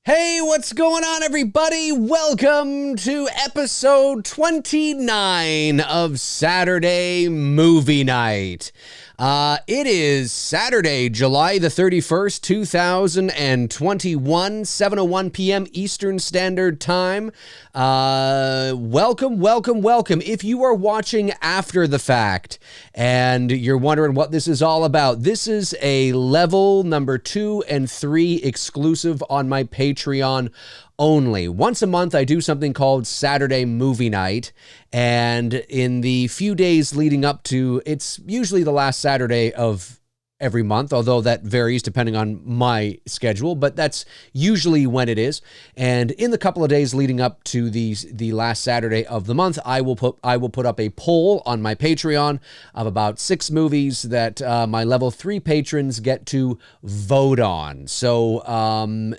Hey, what's going on, everybody? Welcome to episode 29 of Saturday Movie Night. It is Saturday, July the 31st, 2021, 7:01 p.m. Eastern Standard Time. Welcome. If you are watching after the fact and you're wondering what this is all about, this is a level number 2 and 3 exclusive on my Patreon only. Once a month, I do something called Saturday Movie Night, and in the few days leading up to, it's usually the last Saturday of every month, although that varies depending on my schedule, but that's usually when it is. And in the couple of days leading up to the last Saturday of the month, I will put up a poll on my Patreon of about 6 movies that my level 3 patrons get to vote on. So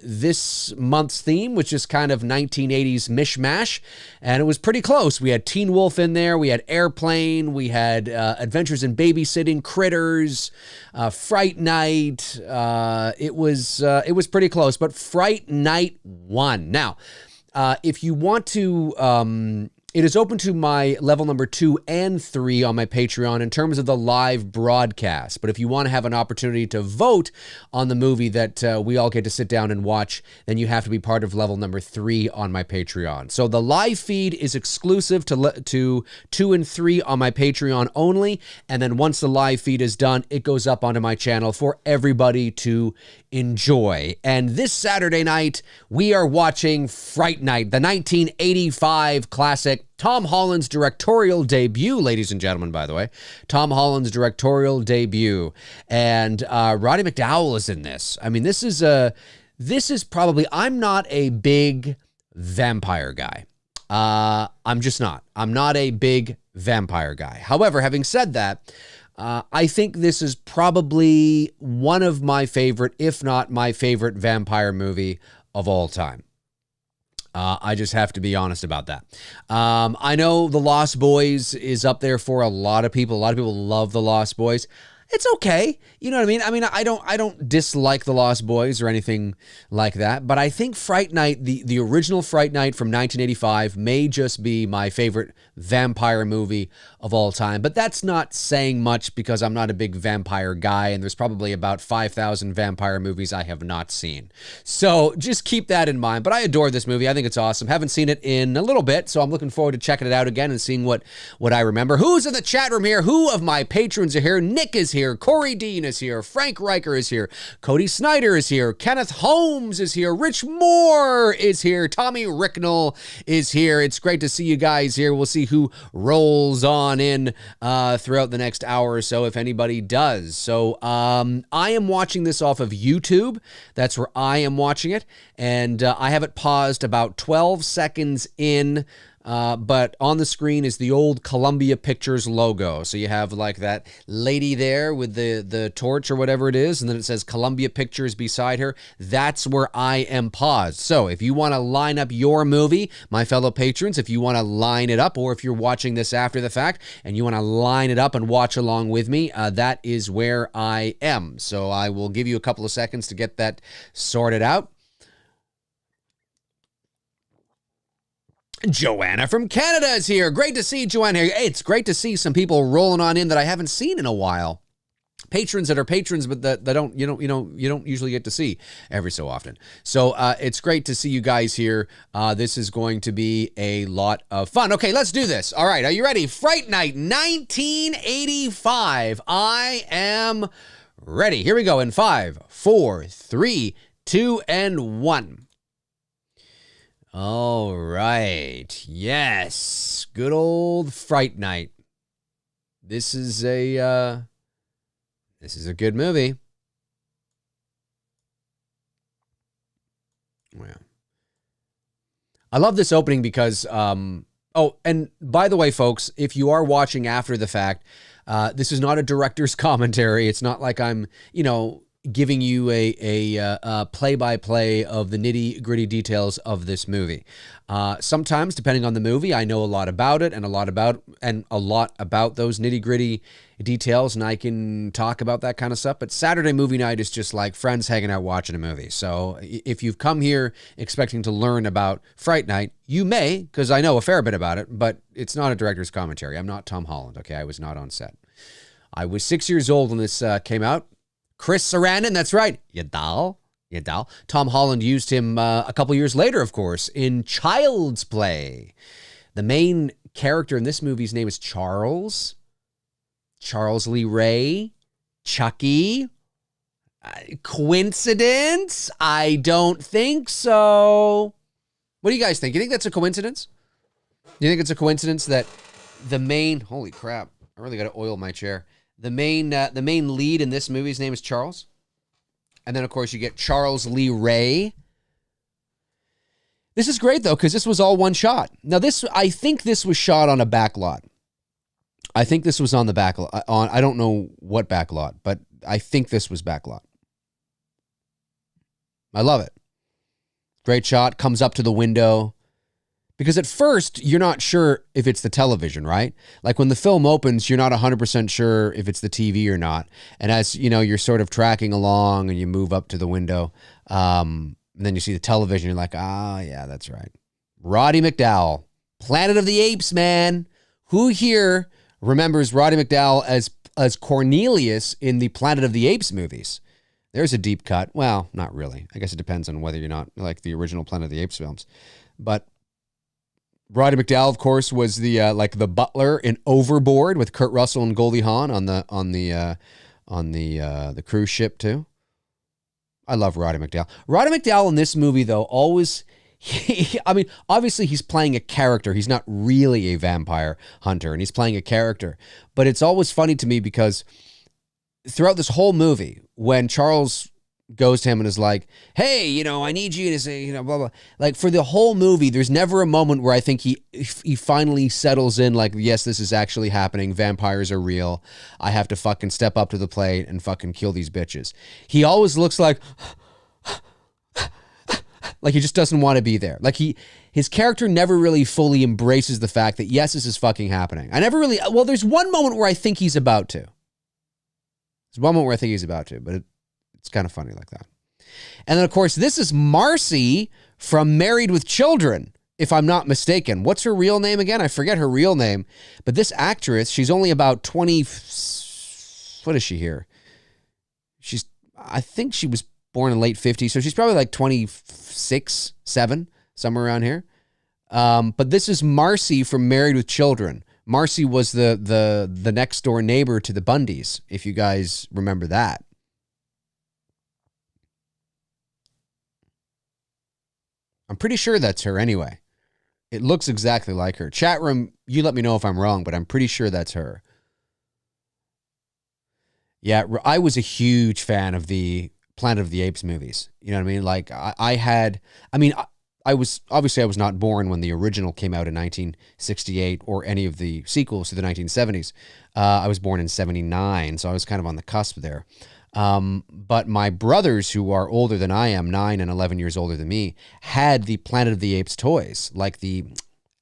this month's theme, which is kind of 1980s mishmash, and it was pretty close. We had Teen Wolf in there, we had Airplane, we had Adventures in Babysitting, Critters, Fright Night. It was pretty close, but Fright Night won. Now, if you want to, it is open to my level number 2 and 3 on my Patreon in terms of the live broadcast. But if you want to have an opportunity to vote on the movie that we all get to sit down and watch, then you have to be part of level number 3 on my Patreon. So the live feed is exclusive to 2 and 3 on my Patreon only. And then once the live feed is done, it goes up onto my channel for everybody to enjoy. And this Saturday night, we are watching Fright Night, the 1985 classic. Tom Holland's directorial debut, ladies and gentlemen, by the way. Tom Holland's directorial debut. And Ronnie Mcdowell is in this. I mean, this is probably, I'm not a big vampire guy. I'm just not. I'm not a big vampire guy. However, having said that, I think this is probably one of my favorite, if not my favorite, vampire movie of all time. I just have to be honest about that. I know The Lost Boys is up there for a lot of people. A lot of people love The Lost Boys. It's okay. You know what I mean? I mean, I don't dislike The Lost Boys or anything like that, but I think Fright Night, the original Fright Night from 1985 may just be my favorite vampire movie of all time. But that's not saying much because I'm not a big vampire guy, and there's probably about 5,000 vampire movies I have not seen. So just keep that in mind. But I adore this movie. I think it's awesome. Haven't seen it in a little bit, so I'm looking forward to checking it out again and seeing what I remember. Who's in the chat room here? Who of my patrons are here? Nick is here. Corey Dean is here. Frank Riker is here. Cody Snyder is here. Kenneth Holmes is here. Rich Moore is here. Tommy Ricknell is here. It's great to see you guys here. We'll see who rolls on in throughout the next hour or so, if anybody does. So I am watching this off of YouTube. That's where I am watching it. And I have it paused about 12 seconds in. But on the screen is the old Columbia Pictures logo. So you have like that lady there with the torch or whatever it is, and then it says Columbia Pictures beside her. That's where I am paused. So if you want to line up your movie, my fellow patrons, if you want to line it up, or if you're watching this after the fact and you want to line it up and watch along with me, that is where I am. So I will give you a couple of seconds to get that sorted out. Joanna from Canada is here. Great to see Joanna here. Hey, it's great to see some people rolling on in that I haven't seen in a while. patrons that are patrons, but that don't you don't usually get to see every so often. So it's great to see you guys here. This is going to be a lot of fun. Okay, let's do this. All right, are you ready? Fright Night 1985. I am ready. Here we go in 5, 4, 3, 2, and 1. All right. Yes. Good old Fright Night. This is a good movie. Yeah. I love this opening because, oh, and by the way, folks, if you are watching after the fact, this is not a director's commentary. It's not like I'm, giving you a play-by-play of the nitty-gritty details of this movie. Sometimes, depending on the movie, I know a lot about it and a lot about those nitty-gritty details, and I can talk about that kind of stuff. But Saturday movie night is just like friends hanging out watching a movie. So if you've come here expecting to learn about Fright Night, you may, because I know a fair bit about it, but it's not a director's commentary. I'm not Tom Holland, okay? I was not on set. I was 6 years old when this came out. Chris Sarandon, that's right. Yadal. Tom Holland used him a couple years later, of course, in Child's Play. The main character in this movie's name is Charles. Charles Lee Ray. Chucky. Coincidence? I don't think so. What do you guys think? You think that's a coincidence? You think it's a coincidence that the main... Holy crap. I really got to oil my chair. The main lead in this movie's name is Charles. And then, of course, you get Charles Lee Ray. This is great, though, because this was all one shot. Now, I think this was shot on a back lot. I think this was on the back lot. I don't know what back lot, but I think this was back lot. I love it. Great shot. Comes up to the window. Because at first, you're not sure if it's the television, right? Like when the film opens, you're not 100% sure if it's the TV or not. And as you're sort of tracking along and you move up to the window, and then you see the television, you're like, yeah, that's right. Ronnie Mcdowell, Planet of the Apes, man. Who here remembers Ronnie Mcdowell as Cornelius in the Planet of the Apes movies? There's a deep cut. Well, not really. I guess it depends on whether you're not like the original Planet of the Apes films. But Roddy McDowell, of course, was the the butler in Overboard with Kurt Russell and Goldie Hawn on the cruise ship too. I love Roddy McDowell. Roddy McDowell in this movie, though, always. Obviously he's playing a character. He's not really a vampire hunter, and he's playing a character. But it's always funny to me because throughout this whole movie, when Charles goes to him and is like, hey, I need you to say, blah, blah. Like for the whole movie, there's never a moment where I think he finally settles in like, yes, this is actually happening. Vampires are real. I have to fucking step up to the plate and fucking kill these bitches. He always looks like he just doesn't want to be there. Like his character never really fully embraces the fact that, yes, this is fucking happening. There's one moment where I think he's about to. But it's kind of funny like that. And then, of course, this is Marcy from Married with Children, if I'm not mistaken. What's her real name again? I forget her real name. But this actress, she's only about 20... What is she here? I think she was born in late 50s, so she's probably like 26, 7, somewhere around here. But this is Marcy from Married with Children. Marcy was the next door neighbor to the Bundys, if you guys remember that. I'm pretty sure that's her anyway. It looks exactly like her. Chat room, you let me know if I'm wrong, but I'm pretty sure that's her. Yeah, I was a huge fan of the Planet of the Apes movies. You know what I mean? Like I was not born when the original came out in 1968 or any of the sequels to the 1970s. I was born in 79, so I was kind of on the cusp there. But my brothers, who are older than I am, 9 and 11 years older than me, had the Planet of the Apes toys, like the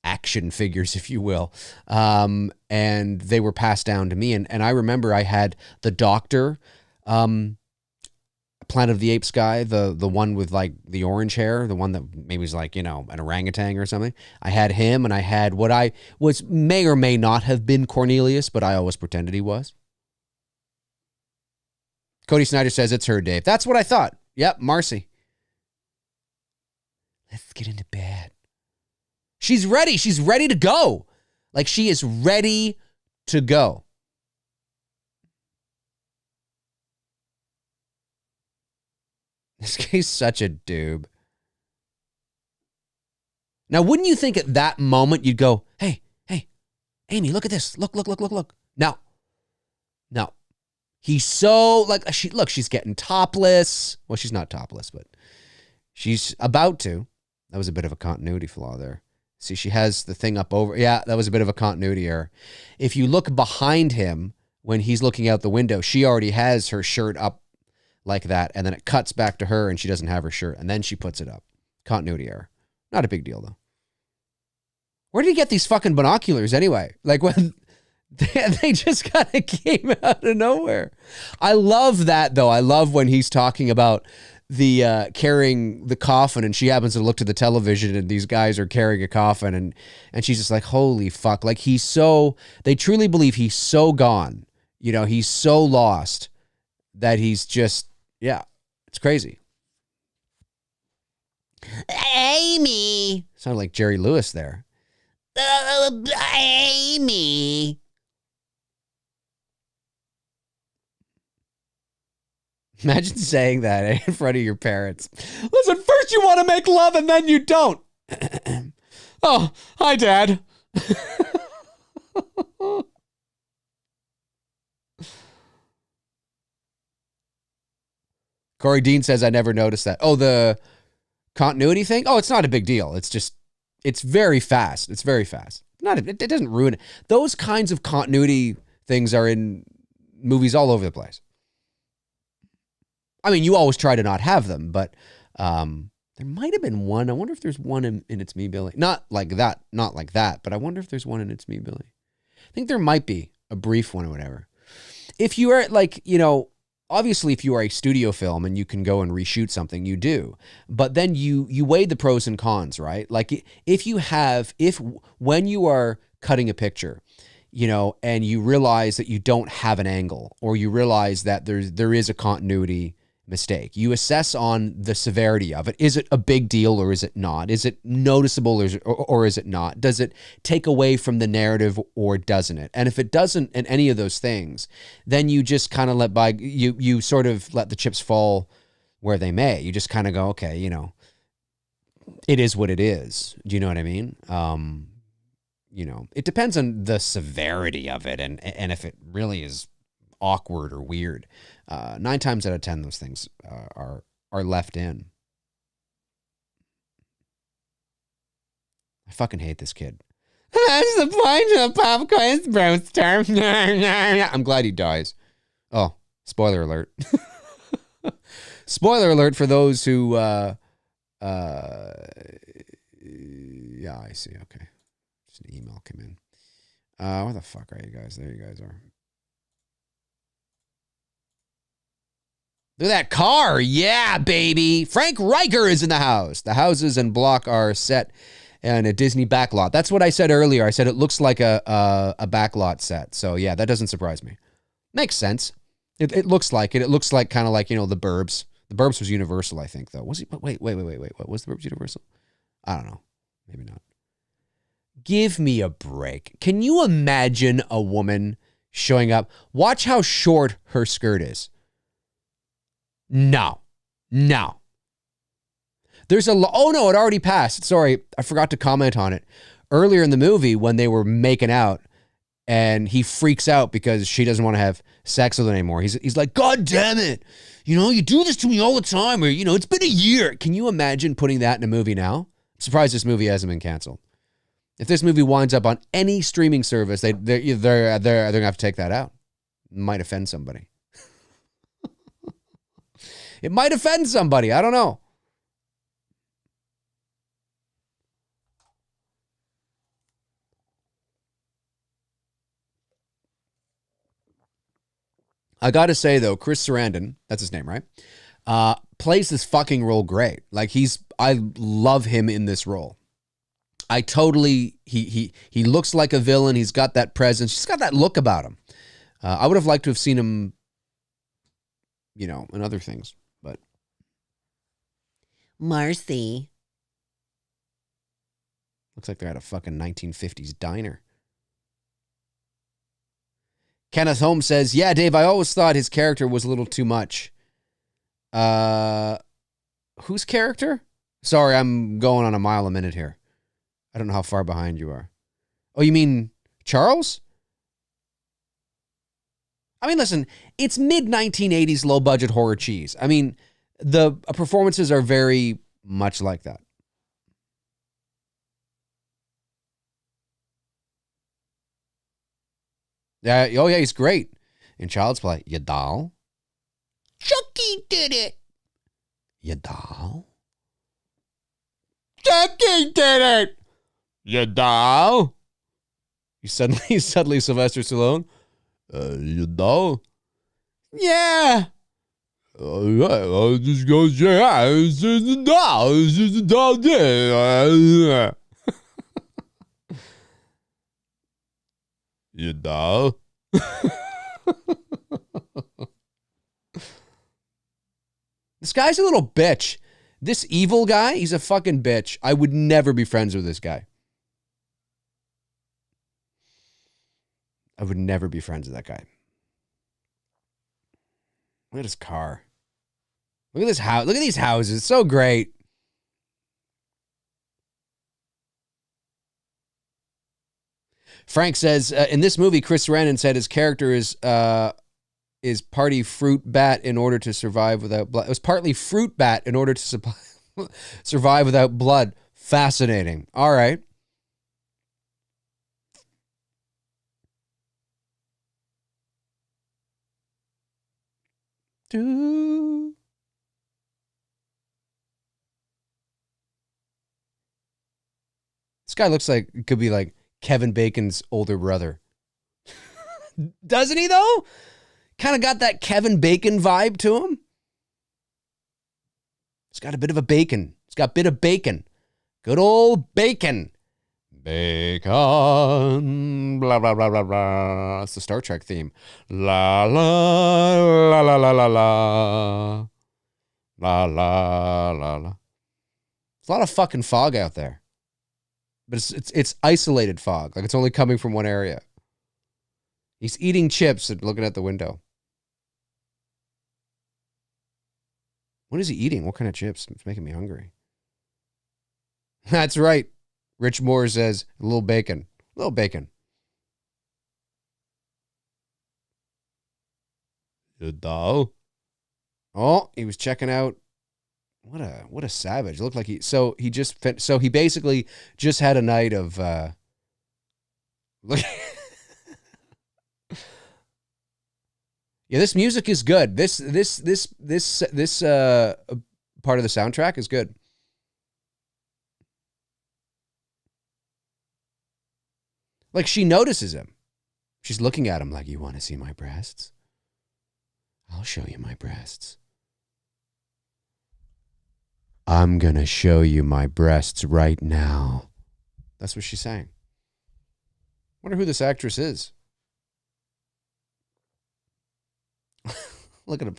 action figures, if you will. And they were passed down to me. And I remember I had the Doctor, Planet of the Apes guy, the one with like the orange hair, the one that maybe was like, an orangutan or something. I had him, and I had what I may or may not have been Cornelius, but I always pretended he was. Cody Snyder says it's her, Dave. That's what I thought. Yep, Marcy. Let's get into bed. She's ready. She's ready to go. Like, she is ready to go. This guy's such a doob. Now, wouldn't you think at that moment you'd go, hey, Amy, look at this. Look. No. He's so, like, she's getting topless. Well, she's not topless, but she's about to. That was a bit of a continuity flaw there. See, she has the thing up over. Yeah, that was a bit of a continuity error. If you look behind him when he's looking out the window, she already has her shirt up like that, and then it cuts back to her and she doesn't have her shirt, and then she puts it up. Continuity error. Not a big deal, though. Where did he get these fucking binoculars anyway? Like, when they just kind of came out of nowhere. I love that, though. I love when he's talking about the carrying the coffin, and she happens to look to the television, and these guys are carrying a coffin, and she's just like, holy fuck. Like, they truly believe he's so gone. You know, he's so lost that he's just, yeah, it's crazy. Amy. Sounded like Jerry Lewis there. Amy. Imagine saying that in front of your parents. Listen, first you want to make love and then you don't. Oh, hi, Dad. Corey Dean says, I never noticed that. Oh, the continuity thing? Oh, it's not a big deal. It's just, it's very fast. It's very fast. It doesn't ruin it. Those kinds of continuity things are in movies all over the place. I mean, you always try to not have them, but there might have been one. I wonder if there's one in It's Me, Billy. Not like that, but I wonder if there's one in It's Me, Billy. I think there might be a brief one or whatever. If you are like, you know, obviously if you are a studio film and you can go and reshoot something, you do. But then you weigh the pros and cons, right? Like when you are cutting a picture, you know, and you realize that you don't have an angle, or you realize that there is a continuity mistake. You assess on the severity of it. Is it a big deal or is it not? Is it noticeable or is it not? Does it take away from the narrative or doesn't it? And if it doesn't in any of those things, then you just kind of you sort of let the chips fall where they may. You just kind of go, okay, you know, it is what it is. Do you know what I mean? You know, it depends on the severity of it and if it really is awkward or weird. 9 times out of 10, those things are left in. I fucking hate this kid. That's the point of popcorn's roaster. I'm glad he dies. Oh, spoiler alert. Spoiler alert for those who, yeah, I see. Okay. Just an email came in. Where the fuck are you guys? There you guys are. Look at that car. Yeah, baby. Frank Riker is in the house. The houses and block are set in a Disney backlot. That's what I said earlier. I said it looks like a backlot set. So, yeah, that doesn't surprise me. Makes sense. It looks like it. It looks like kind of like, you know, the Burbs. The Burbs was Universal, I think, though. Was he? Wait. What was the Burbs Universal? I don't know. Maybe not. Give me a break. Can you imagine a woman showing up? Watch how short her skirt is. No. There's oh no, it already passed. Sorry, I forgot to comment on it. Earlier in the movie when they were making out and he freaks out because she doesn't want to have sex with him anymore. He's like, God damn it. You know, you do this to me all the time, or, you know, it's been a year. Can you imagine putting that in a movie now? I'm surprised this movie hasn't been canceled. If this movie winds up on any streaming service, they're going to have to take that out. It might offend somebody. It might offend somebody. I don't know. I got to say, though, Chris Sarandon, that's his name, right? Plays this fucking role great. Like, I love him in this role. I totally, he looks like a villain. He's got that presence. He's got that look about him. I would have liked to have seen him you know, and other things. But Marcy. Looks like they're at a fucking 1950s diner. Kenneth Holmes says, yeah, Dave, I always thought his character was a little too much. Whose character? Sorry, I'm going on a mile a minute here. I don't know how far behind you are. Oh, you mean Charles? I mean, listen, it's mid-1980s low-budget horror cheese. I mean, the performances are very much like that. Yeah, oh yeah, he's great in Child's Play. You doll? Chucky did it. You doll? Chucky did it. You doll? He's suddenly Sylvester Stallone. You doll? Yeah. Yeah, I'll just go say, it's just a doll. It's just a doll. You doll? This guy's a little bitch. This evil guy, he's a fucking bitch. I would never be friends with this guy. I would never be friends with that guy. Look at his car. Look at this house. Look at these houses. It's so great. Frank says, in this movie, Chris Sarandon said his character is party fruit bat in order to survive without blood. It was partly fruit bat in order to survive without blood. Fascinating. All right. This guy looks like it could be like Kevin Bacon's older brother. Doesn't he though? Kind of got that Kevin Bacon vibe to him. He's got a bit of a bacon. He's got a bit of bacon. Good old bacon. Bacon. Blah, blah, blah, blah, blah. That's the Star Trek theme. La, la, la, la, la, la, la. La, la, la, la. There's a lot of fucking fog out there. But it's isolated fog. Like it's only coming from one area. He's eating chips and looking at the window. What is he eating? What kind of chips? It's making me hungry. That's right. Rich Moore says, a little bacon. A little bacon. You doll? Oh, he was checking out. What a savage. It looked like he basically just had a night of look. Yeah, this music is good. This part of the soundtrack is good. Like she notices him. She's looking at him like, you want to see my breasts? I'll show you my breasts. I'm going to show you my breasts right now. That's what she's saying. Wonder who this actress is. Look at him.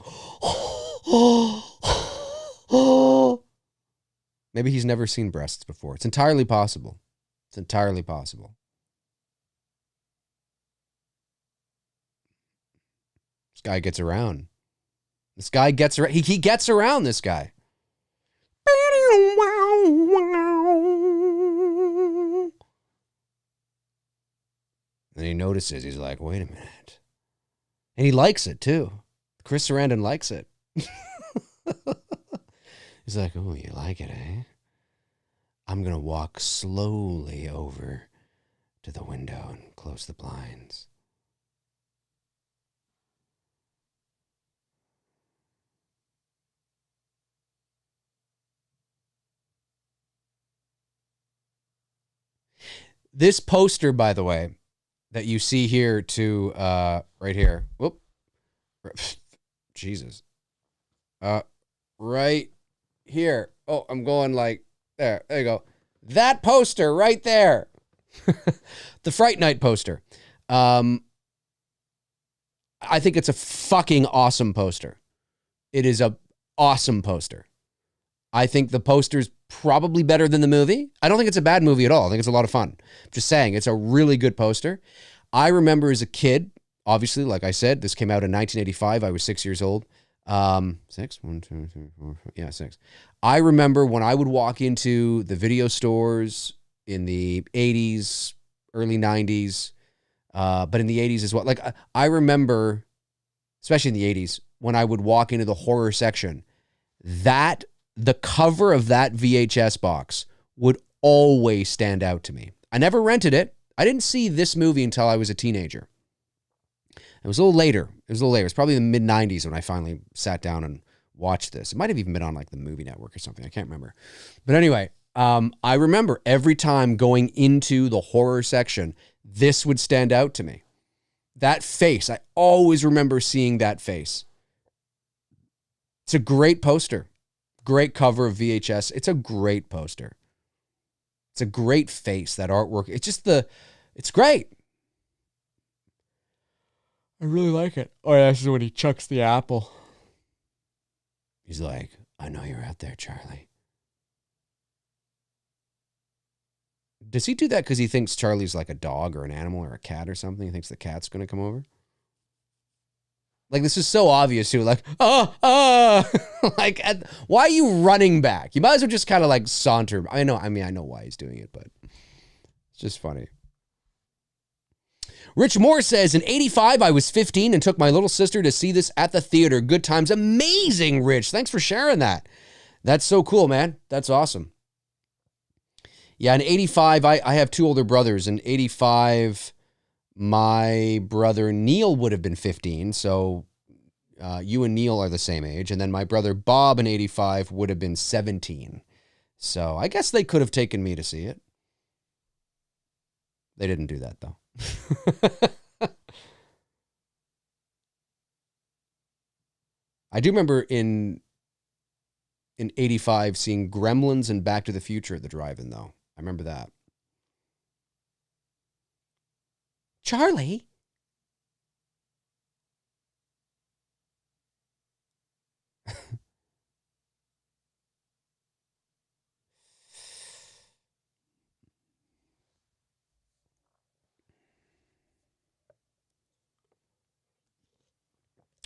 Maybe he's never seen breasts before. It's entirely possible. It's entirely possible. This guy gets around. This guy gets around. He gets around, this guy. And he notices. He's like, wait a minute. And he likes it, too. Chris Sarandon likes it. He's like, oh, you like it, eh? I'm going to walk slowly over to the window and close the blinds. This poster, by the way, that you see here to right here. Whoop. Jesus. Right here. Oh, I'm going like there. There you go. That poster right there. The Fright Night poster. I think it's a fucking awesome poster. It is a awesome poster. I think the poster's probably better than the movie. I don't think it's a bad movie at all. I think it's a lot of fun. I'm just saying, it's a really good poster. I remember as a kid, obviously, like I said, this came out in 1985. I was 6 years old. 6? 1, 2, 3, 4, 5. Yeah, 6. I remember when I would walk into the video stores in the 80s, early 90s, but in the 80s as well. Like, I remember, especially in the 80s, when I would walk into the horror section, the cover of that VHS box would always stand out to me. I never rented it. I didn't see this movie until I was a teenager. It was a little later. It was probably the mid-90s when I finally sat down and watched this. It might have even been on like the Movie Network or something. I can't remember. But anyway, I remember every time going into the horror section, this would stand out to me. That face. I always remember seeing that face. It's a great poster. Great cover of VHS. It's a great poster. It's a great face, that artwork. It's just it's great. I really like it. Oh, yeah, this is when he chucks the apple. He's like, I know you're out there, Charlie. Does he do that because he thinks Charlie's like a dog or an animal or a cat or something? He thinks the cat's going to come over? Like, this is so obvious, too. Like, like, why are you running back? You might as well just kind of like saunter. I know why he's doing it, but it's just funny. Rich Moore says, in 85, I was 15 and took my little sister to see this at the theater. Good times. Amazing, Rich. Thanks for sharing that. That's so cool, man. That's awesome. Yeah, in 85, I have two older brothers. In 85, my brother Neil would have been 15, so you and Neil are the same age. And then my brother Bob in 85 would have been 17. So I guess they could have taken me to see it. They didn't do that, though. I do remember in 85 seeing Gremlins and Back to the Future at the drive-in, though. I remember that. Charlie?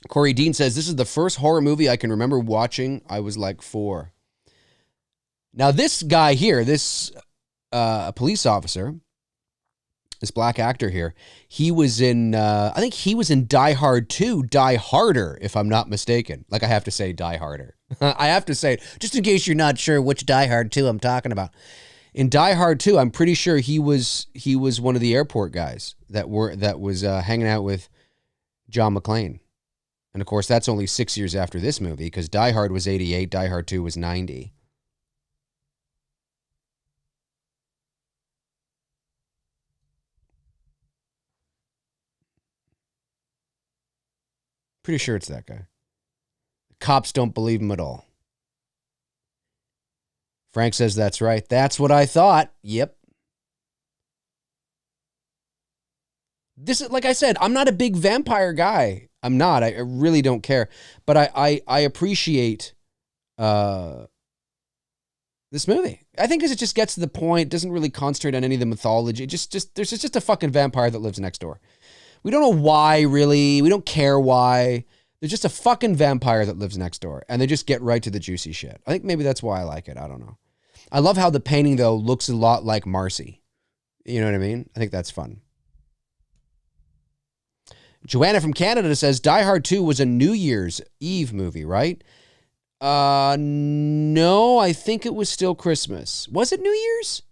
Corey Dean says, this is the first horror movie I can remember watching. I was like 4. Now, this guy here, this police officer, this black actor here, he was in, I think he was in Die Hard 2, Die Harder, if I'm not mistaken. Like, I have to say Die Harder. I have to say, just in case you're not sure which Die Hard 2 I'm talking about. In Die Hard 2, I'm pretty sure he was one of the airport guys that was hanging out with John McClane. And, of course, that's only 6 years after this movie, because Die Hard was 88, Die Hard 2 was 90. Pretty sure it's that guy. Cops don't believe him at all. Frank says that's right. That's what I thought. Yep. This is, like I said, I'm not a big vampire guy. I'm not. I really don't care. But I appreciate this movie. I think because it just gets to the point, doesn't really concentrate on any of the mythology. There's just a fucking vampire that lives next door. We don't know why, really. We don't care why. There's just a fucking vampire that lives next door. And they just get right to the juicy shit. I think maybe that's why I like it. I don't know. I love how the painting, though, looks a lot like Marcy. You know what I mean? I think that's fun. Joanna from Canada says, Die Hard 2 was a New Year's Eve movie, right? No, I think it was still Christmas. Was it New Year's?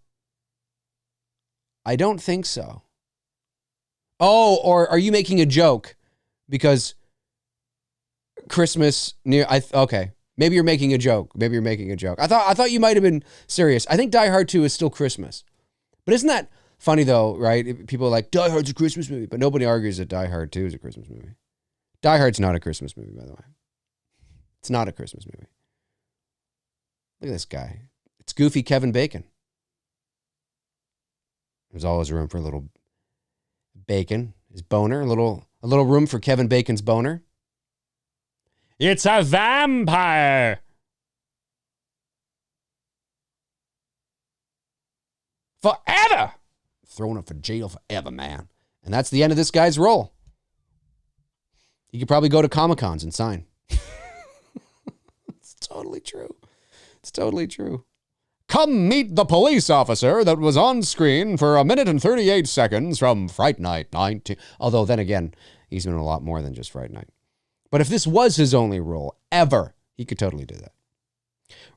I don't think so. Oh, or are you making a joke? Because Christmas okay. Maybe you're making a joke. I thought you might have been serious. I think Die Hard 2 is still Christmas. But isn't that funny though, right? People are like, Die Hard's a Christmas movie, but nobody argues that Die Hard 2 is a Christmas movie. Die Hard's not a Christmas movie, by the way. It's not a Christmas movie. Look at this guy. It's goofy Kevin Bacon. There's always room for a little bacon, his boner, a little room for Kevin Bacon's boner. It's a vampire. Forever. Thrown him for jail forever, man. And that's the end of this guy's role. He could probably go to Comic-Cons and sign. It's totally true. It's totally true. Come meet the police officer that was on screen for 1 minute and 38 seconds from Fright Night 19. Although then again, he's been in a lot more than just Fright Night. But if this was his only role ever, he could totally do that.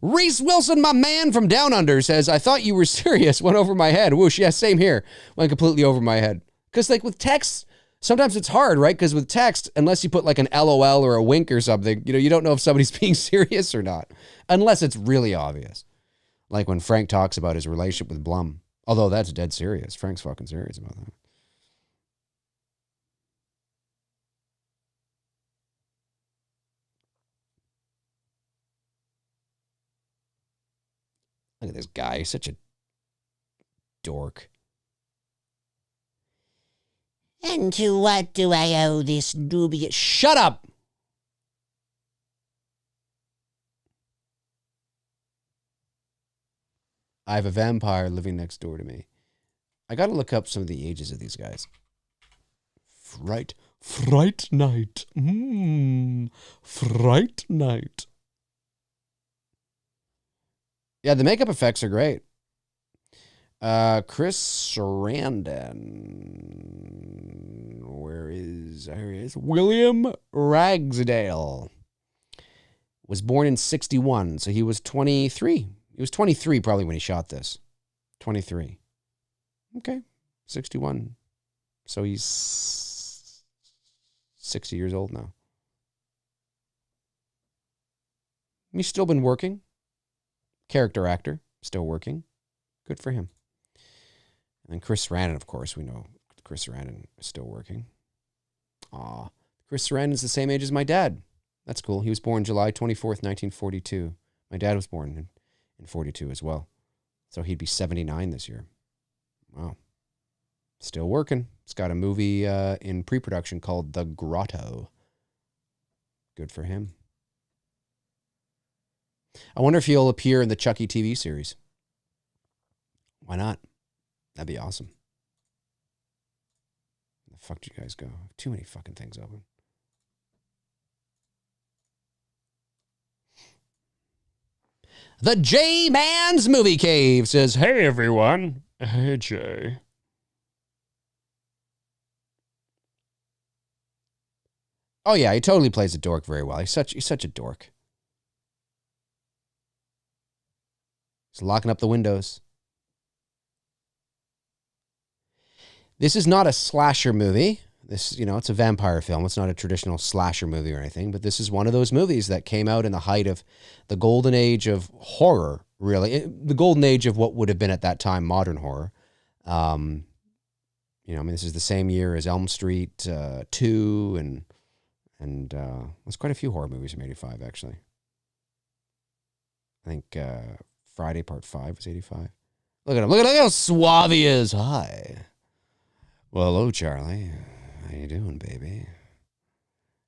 Reese Wilson, my man from Down Under, says, I thought you were serious. Went over my head. Whoosh. Yeah, same here. Went completely over my head. Because like with text, sometimes it's hard, right? Because with text, unless you put like an LOL or a wink or something, you don't know if somebody's being serious or not. Unless it's really obvious. Like when Frank talks about his relationship with Blum. Although that's dead serious. Frank's fucking serious about that. Look at this guy. He's such a dork. And to what do I owe this dubious... Shut up! I have a vampire living next door to me. I gotta look up some of the ages of these guys. Fright Night. Fright Night. Yeah, the makeup effects are great. Chris Sarandon. There he is. William Ragsdale. Was born in 1961, so he was 23. He was 23 probably when he shot this. 23. Okay, 61. So he's 60 years old now. He's still been working. Character actor, still working. Good for him. And then Chris Sarandon, of course, we know Chris Sarandon is still working. Aw, Chris Sarandon's the same age as my dad. That's cool. He was born July 24th, 1942. My dad was born in 42 as well. So he'd be 79 this year. Wow. Still working. He's got a movie in pre-production called The Grotto. Good for him. I wonder if he'll appear in the Chucky TV series. Why not? That'd be awesome. Where the fuck did you guys go? Too many fucking things open. The J-Man's Movie Cave says, hey, everyone. Hey, Jay. Oh, yeah, he totally plays a dork very well. He's such a dork. He's locking up the windows. This is not a slasher movie. This, it's a vampire film. It's not a traditional slasher movie or anything, but this is one of those movies that came out in the height of the golden age of horror, really. The golden age of what would have been at that time modern horror. This is the same year as Elm Street 2 and there's quite a few horror movies from 85, actually. I think Friday Part 5 was 85. Look at him. Look at how suave he is. Hi. Well, hello, Charlie. How you doing, baby?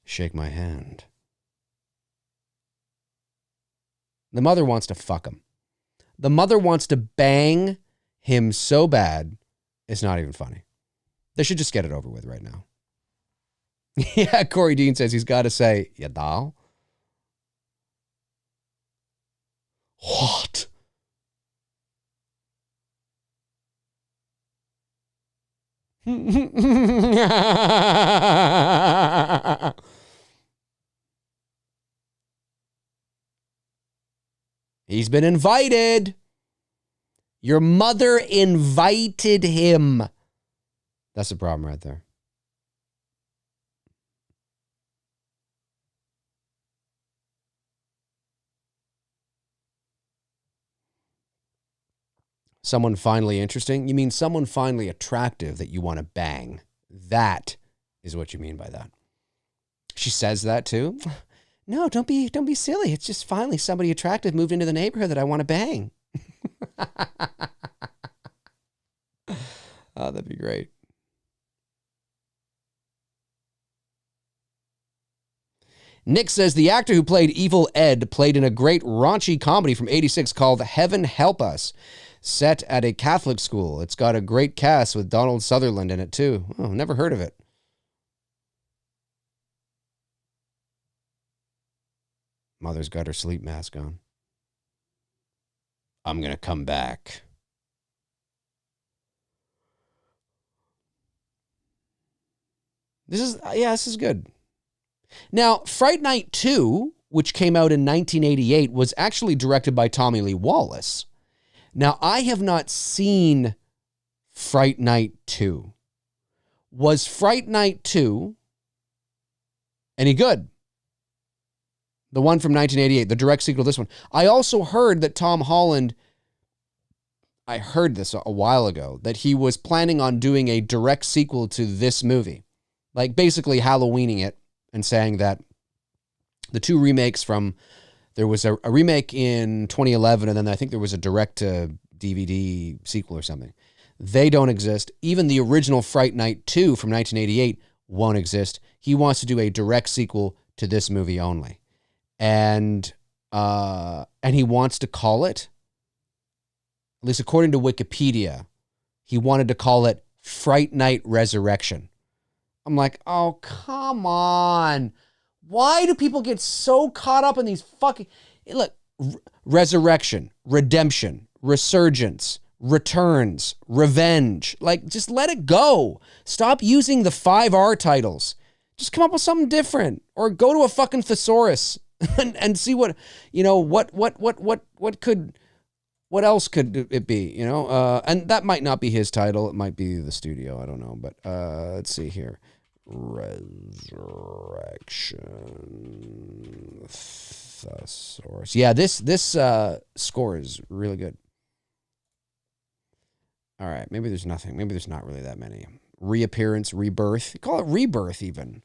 Shake my hand. The mother wants to fuck him. The mother wants to bang him so bad, it's not even funny. They should just get it over with right now. Yeah, Corey Dean says he's got to say, ya doll. What? He's been invited. Your mother invited him. That's the problem right there. Someone finally interesting? You mean someone finally attractive that you want to bang. That is what you mean by that. She says that too. No, don't be silly. It's just finally somebody attractive moved into the neighborhood that I want to bang. Oh, that'd be great. Nick says the actor who played Evil Ed played in a great raunchy comedy from 86 called Heaven Help Us, set at a Catholic school. It's got a great cast with Donald Sutherland in it too. Oh, never heard of it. Mother's got her sleep mask on. I'm going to come back. This is good. Now, Fright Night 2, which came out in 1988, was actually directed by Tommy Lee Wallace. Now, I have not seen Fright Night 2. Was Fright Night 2 any good? The one from 1988, the direct sequel to this one. I also heard that Tom Holland, I heard this a while ago, that he was planning on doing a direct sequel to this movie. Like basically Halloweening it and saying that the two remakes from, there was a remake in 2011 and then I think there was a direct to DVD sequel or something. They don't exist. Even the original Fright Night 2 from 1988 won't exist. He wants to do a direct sequel to this movie only. And he wants to call it, at least according to Wikipedia, he wanted to call it Fright Night Resurrection. I'm like, oh, come on. Why do people get so caught up in these fucking... Look, resurrection, redemption, resurgence, returns, revenge. Like, just let it go. Stop using the 5R titles. Just come up with something different. Or go to a fucking thesaurus and see what, you know, what else could it be, you know? And that might not be his title. It might be the studio. I don't know. But let's see here. Resurrection thesaurus. Yeah, this score is really good. All right, maybe there's nothing. Maybe there's not really that many. Reappearance, rebirth. Call it rebirth even.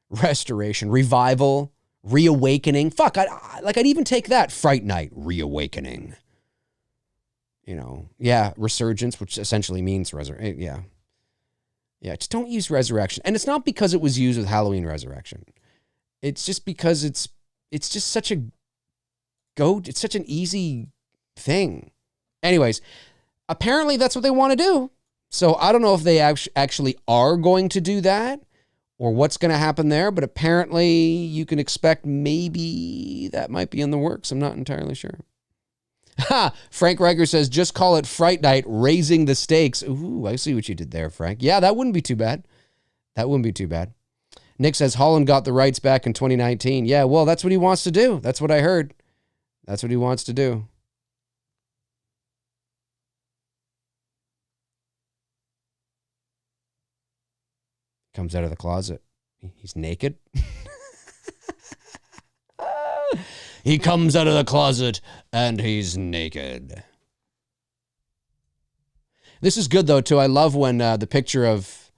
Restoration, revival, reawakening. Fuck, I'd even take that. Fright Night, reawakening. You know, yeah, resurgence, which essentially means yeah. Yeah, just don't use resurrection. And it's not because it was used with Halloween Resurrection. It's just because it's just such a it's such an easy thing. Anyways, apparently that's what they want to do. So I don't know if they actually are going to do that or what's going to happen there, but apparently you can expect maybe that might be in the works. I'm not entirely sure. Frank Riker says, just call it Fright Night, raising the stakes. Ooh, I see what you did there, Frank. Yeah, that wouldn't be too bad. That wouldn't be too bad. Nick says, Holland got the rights back in 2019. Yeah, well, that's what he wants to do. That's what I heard. That's what he wants to do. Comes out of the closet. He's naked. He comes out of the closet and he's naked. This is good though too. I love when the picture of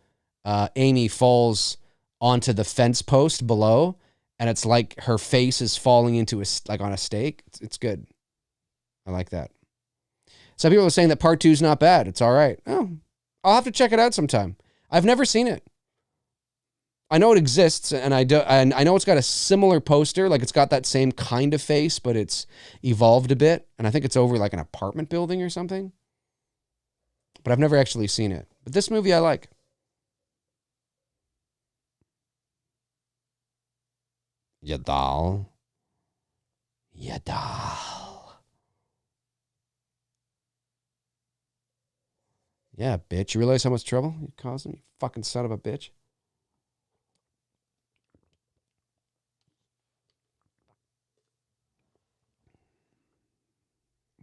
Amy falls onto the fence post below, and it's like her face is falling into like on a stake. It's good. I like that. Some people are saying that part 2 is not bad. It's all right. Oh, I'll have to check it out sometime. I've never seen it. I know it exists, and I know it's got a similar poster, like it's got that same kind of face, but it's evolved a bit, and I think it's over like an apartment building or something. But I've never actually seen it. But this movie I like. Yadal. Yeah, bitch. You realize how much trouble you're causing? You fucking son of a bitch.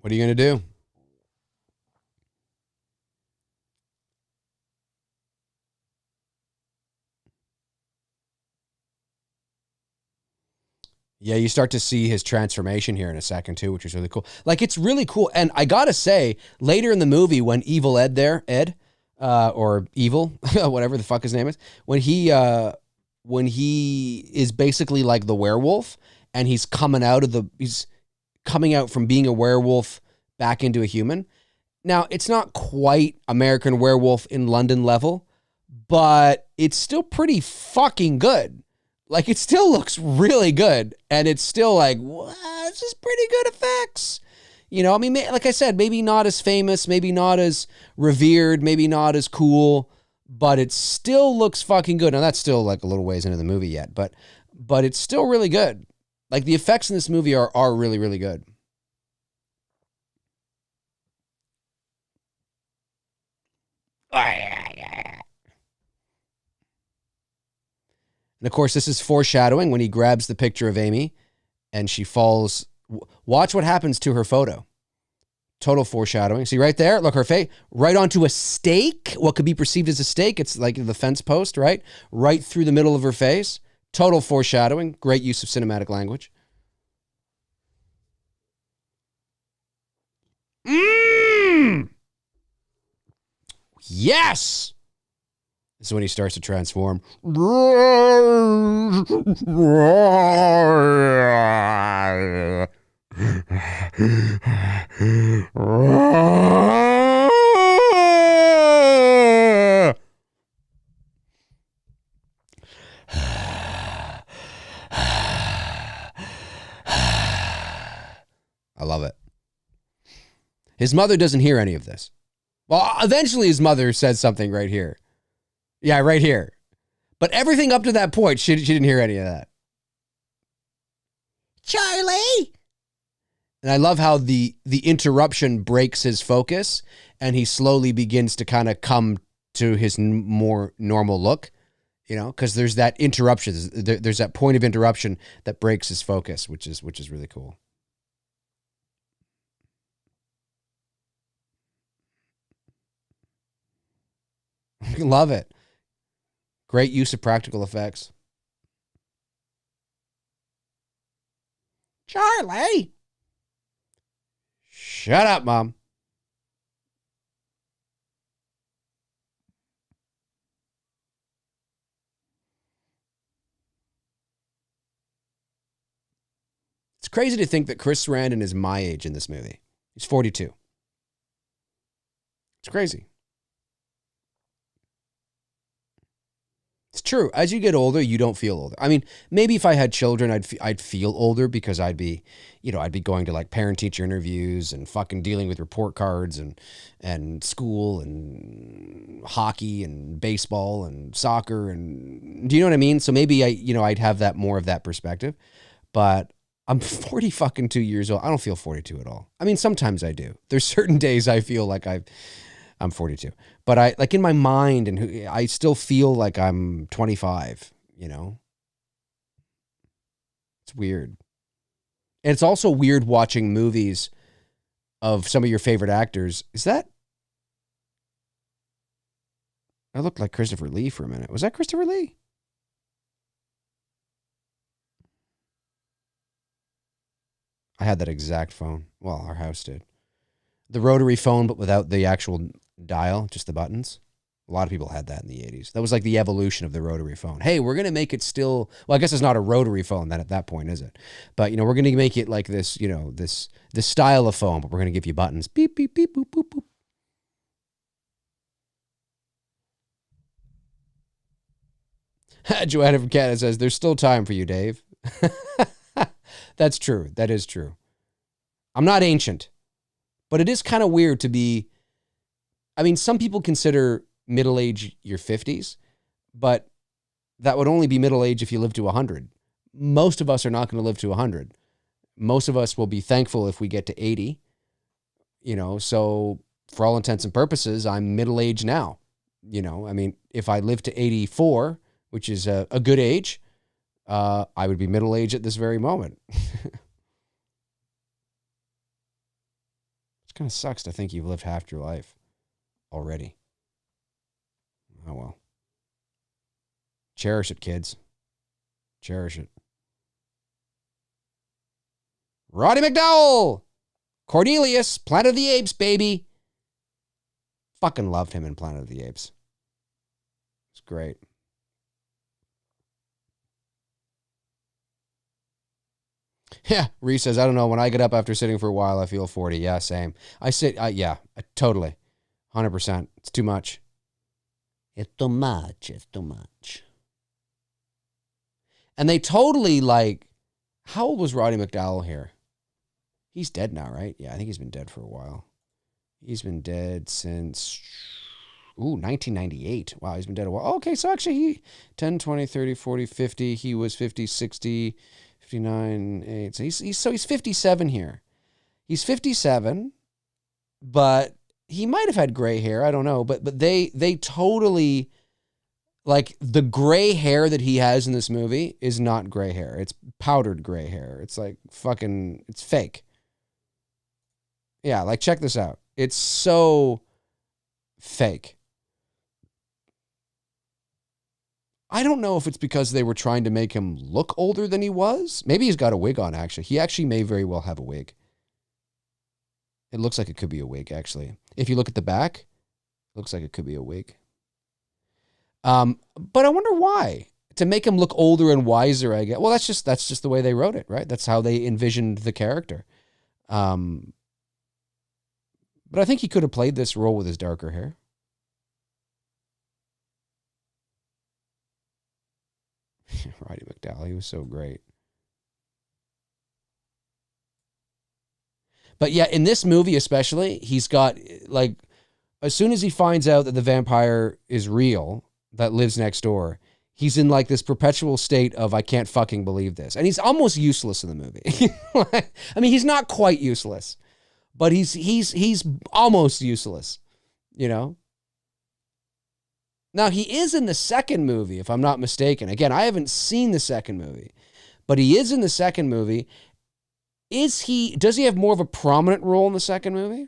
What are you going to do? Yeah, you start to see his transformation here in a second too, which is really cool. Like, it's really cool. And I got to say, later in the movie when Evil Ed or Evil, whatever the fuck his name is, when he is basically like the werewolf and he's coming out from being a werewolf back into a human. Now, it's not quite American Werewolf in London level, but it's still pretty fucking good. Like, it still looks really good, and it's still like, what? This is pretty good effects. You know, I mean, like I said, maybe not as famous, maybe not as revered, maybe not as cool, but it still looks fucking good. Now, that's still like a little ways into the movie yet, but it's still really good. Like, the effects in this movie are really, really good. And of course, this is foreshadowing when he grabs the picture of Amy and she falls. Watch what happens to her photo. Total foreshadowing. See right there? Look, her face right onto a stake. What could be perceived as a stake. It's like the fence post, right? Right through the middle of her face. Total foreshadowing. Great use of cinematic language. Yes! This is when he starts to transform. I love it. His mother doesn't hear any of this. Well, eventually his mother says something right here. Yeah, right here. But everything up to that point, she didn't hear any of that. Charlie? And I love how the interruption breaks his focus and he slowly begins to kind of come to his more normal look, you know, because there's that interruption. There's that point of interruption that breaks his focus, which is really cool. Love it. Great use of practical effects. Charlie? Shut up, Mom. It's crazy to think that Chris Sarandon is my age in this movie. He's 42. It's crazy. It's true. As you get older, you don't feel older. I mean, maybe if I had children, I'd feel older because I'd be going to like parent-teacher interviews and fucking dealing with report cards and school and hockey and baseball and soccer and do you know what I mean? So maybe I'd have that more of that perspective. But I'm 40 fucking 2 years old. I don't feel 42 at all. I mean, sometimes I do. There's certain days I feel like I'm 42, but I like in my mind and I still feel like I'm 25, you know, it's weird. And it's also weird watching movies of some of your favorite actors. I looked like Christopher Lee for a minute. Was that Christopher Lee? I had that exact phone. Well, our house did. The rotary phone, but without the actual dial, just the buttons. A lot of people had that in the 80s. That was like the evolution of the rotary phone. Hey, we're going to make it still, well, I guess it's not a rotary phone then at that point, is it? But, you know, we're going to make it like this, you know, this style of phone, but we're going to give you buttons. Beep, beep, beep, boop, boop, boop. Joanna from Canada says, there's still time for you, Dave. That's true. That is true. I'm not ancient, but it is kind of weird to be, I mean, some people consider middle age your 50s, but that would only be middle age if you live to 100. Most of us are not going to live to 100. Most of us will be thankful if we get to 80, you know, so for all intents and purposes, I'm middle age now. You know, I mean, if I live to 84, which is a good age, I would be middle age at this very moment. It kind of sucks to think you've lived half your life already. Oh, well. Cherish it, kids. Cherish it. Ronnie Mcdowell! Cornelius, Planet of the Apes, baby. Fucking loved him in Planet of the Apes. It's great. Yeah, Reese says, I don't know. When I get up after sitting for a while, I feel 40. Yeah, same. I sit, totally. 100%. It's too much. It's too much. It's too much. And they totally like, how old was Ronnie McDowell here? He's dead now, right? Yeah, I think he's been dead for a while. He's been dead since, 1998. Wow, he's been dead a while. Okay, so actually he, 10, 20, 30, 40, 50. He was 50, 60, 59, 8. So he's 57 here. He's 57, but he might have had gray hair. I don't know. But they totally, like, the gray hair that he has in this movie is not gray hair. It's powdered gray hair. It's like fucking, it's fake. Yeah, like, check this out. It's so fake. I don't know if it's because they were trying to make him look older than he was. Maybe he's got a wig on, actually. He actually may very well have a wig. It looks like it could be a wig, actually. If you look at the back, it looks like it could be a wig. But I wonder why. To make him look older and wiser, I guess. Well, that's just the way they wrote it, right? That's how they envisioned the character. But I think he could have played this role with his darker hair. Ronnie McDowell, he was so great. But yeah, in this movie especially, he's got, like, as soon as he finds out that the vampire is real, that lives next door, he's in like this perpetual state of, I can't fucking believe this. And he's almost useless in the movie. I mean, he's not quite useless, but he's almost useless, you know? Now, he is in the second movie, if I'm not mistaken. Again, I haven't seen the second movie, but he is in the second movie. Does he have more of a prominent role in the second movie?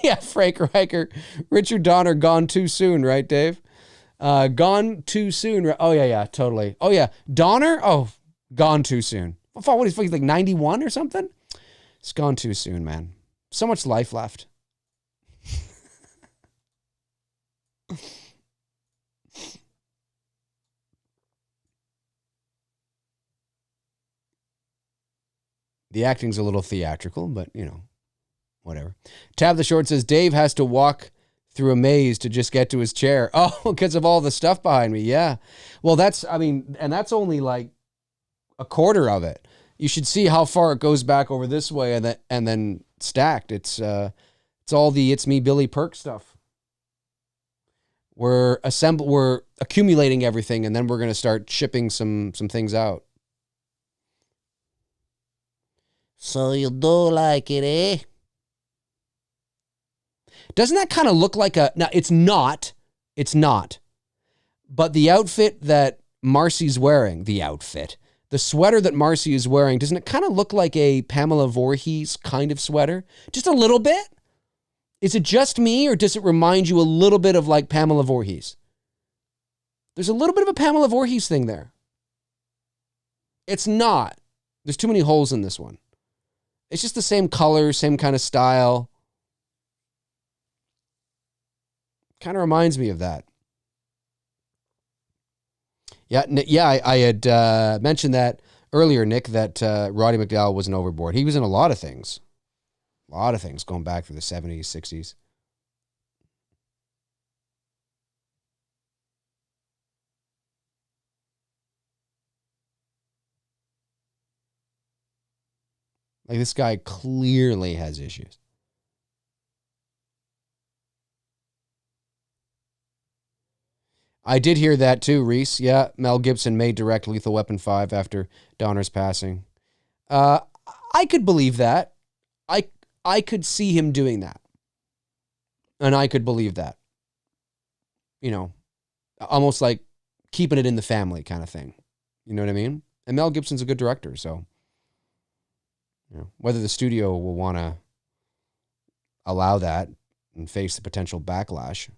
Yeah, Frank Riker, Richard Donner, gone too soon, right, Dave? Gone too soon. Oh, yeah, totally. Oh, yeah, Donner? Oh, gone too soon. What is he, like 91 or something? It's gone too soon, man. So much life left. The acting's a little theatrical, but, you know, whatever. Tab the Short says, Dave has to walk through a maze to just get to his chair. Oh, because of all the stuff behind me. Yeah. Well, that's only like a quarter of it. You should see how far it goes back over this way and then stacked. It's all the It's Me, Billy Perk stuff. We're accumulating everything, and then we're going to start shipping some things out. So you do like it, eh? Doesn't that kind of look like now it's not, but the outfit that Marcy's wearing, the sweater that Marcy is wearing, doesn't it kind of look like a Pamela Voorhees kind of sweater? Just a little bit? Is it just me, or does it remind you a little bit of like Pamela Voorhees? There's a little bit of a Pamela Voorhees thing there. It's not. There's too many holes in this one. It's just the same color, same kind of style. Kind of reminds me of that. Yeah, I had mentioned that earlier, Nick, that Ronnie McDowell wasn't overboard. He was in a lot of things. A lot of things going back through the 70s, 60s. Like, this guy clearly has issues. I did hear that too, Reese. Yeah, Mel Gibson may direct Lethal Weapon 5 after Donner's passing. I could believe that. I could see him doing that. And I could believe that. You know, almost like keeping it in the family kind of thing. You know what I mean? And Mel Gibson's a good director, so, you know, whether the studio will want to allow that and face the potential backlash.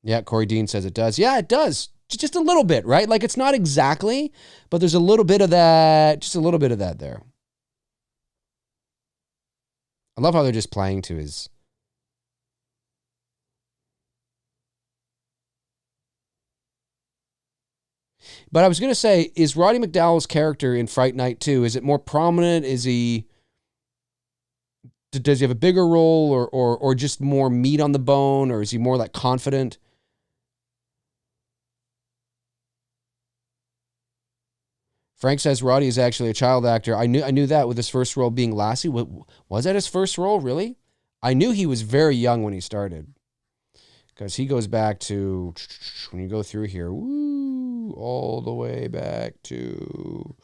Yeah, Corey Dean says it does. Yeah, it does. Just a little bit, right? Like, it's not exactly, but there's a little bit of that, just a little bit of that there. I love how they're just playing to his... But I was going to say, is Roddy McDowell's character in Fright Night 2, is it more prominent? Does Does he have a bigger role or just more meat on the bone, or is he more like confident? Frank says Roddy is actually a child actor. I knew that with his first role being Lassie. Was that his first role, really? I knew he was very young when he started. Because he goes back to, when you go through here, all the way back to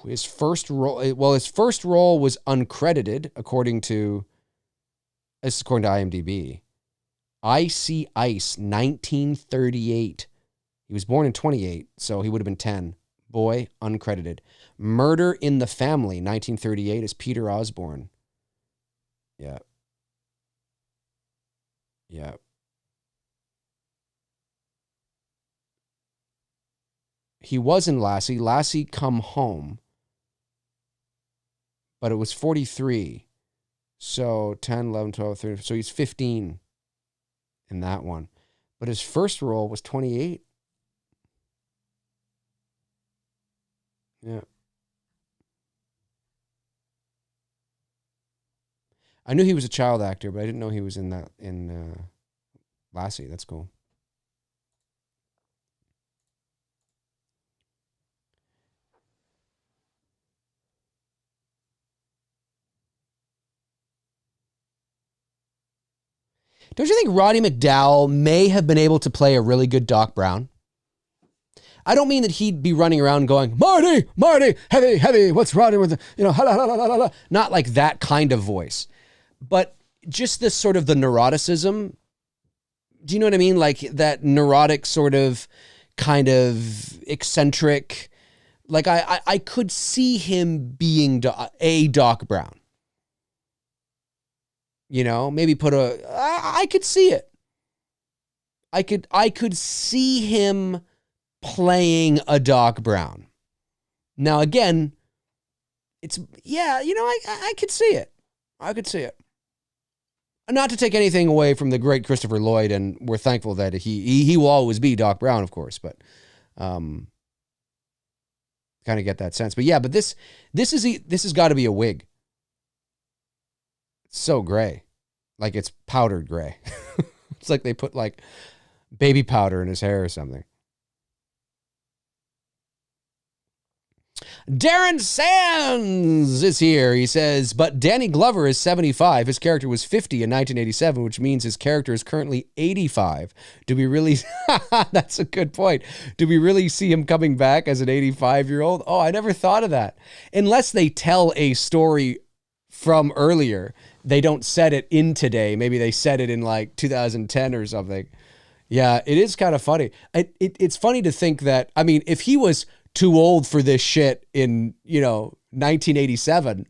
his first role. Well, his first role was uncredited, according to IMDb. Icy Ice, 1938. He was born in 28, so he would have been 10. Boy, uncredited. Murder in the Family, 1938, is Peter Osborne. Yeah. Yeah. He was in Lassie. Lassie Come Home. But it was 43. So 10, 11, 12, 13. So he's 15 in that one. But his first role was 28. Yeah. I knew he was a child actor, but I didn't know he was in Lassie. That's cool. Don't you think Ronnie McDowell may have been able to play a really good Doc Brown? I don't mean that he'd be running around going, Marty, heavy, what's wrong with the, not like that kind of voice, but just this sort of the neuroticism. Do you know what I mean? Like that neurotic sort of kind of eccentric, like I could see him being a Doc Brown. You know, maybe I could see it. I could see him playing a Doc Brown. Now, again, I could see it. I could see it. Not to take anything away from the great Christopher Lloyd, and we're thankful that he will always be Doc Brown, of course, but kind of get that sense. But yeah, but this has got to be a wig. It's so gray. Like it's powdered gray. It's like they put like baby powder in his hair or something. Darren Sands is here. He says, but Danny Glover is 75. His character was 50 in 1987, which means his character is currently 85. Do we really... That's a good point. Do we really see him coming back as an 85-year-old? Oh, I never thought of that. Unless they tell a story from earlier. They don't set it in today. Maybe they set it in like 2010 or something. Yeah, it is kind of funny. It's funny to think that, I mean, if he was too old for this shit in, 1987,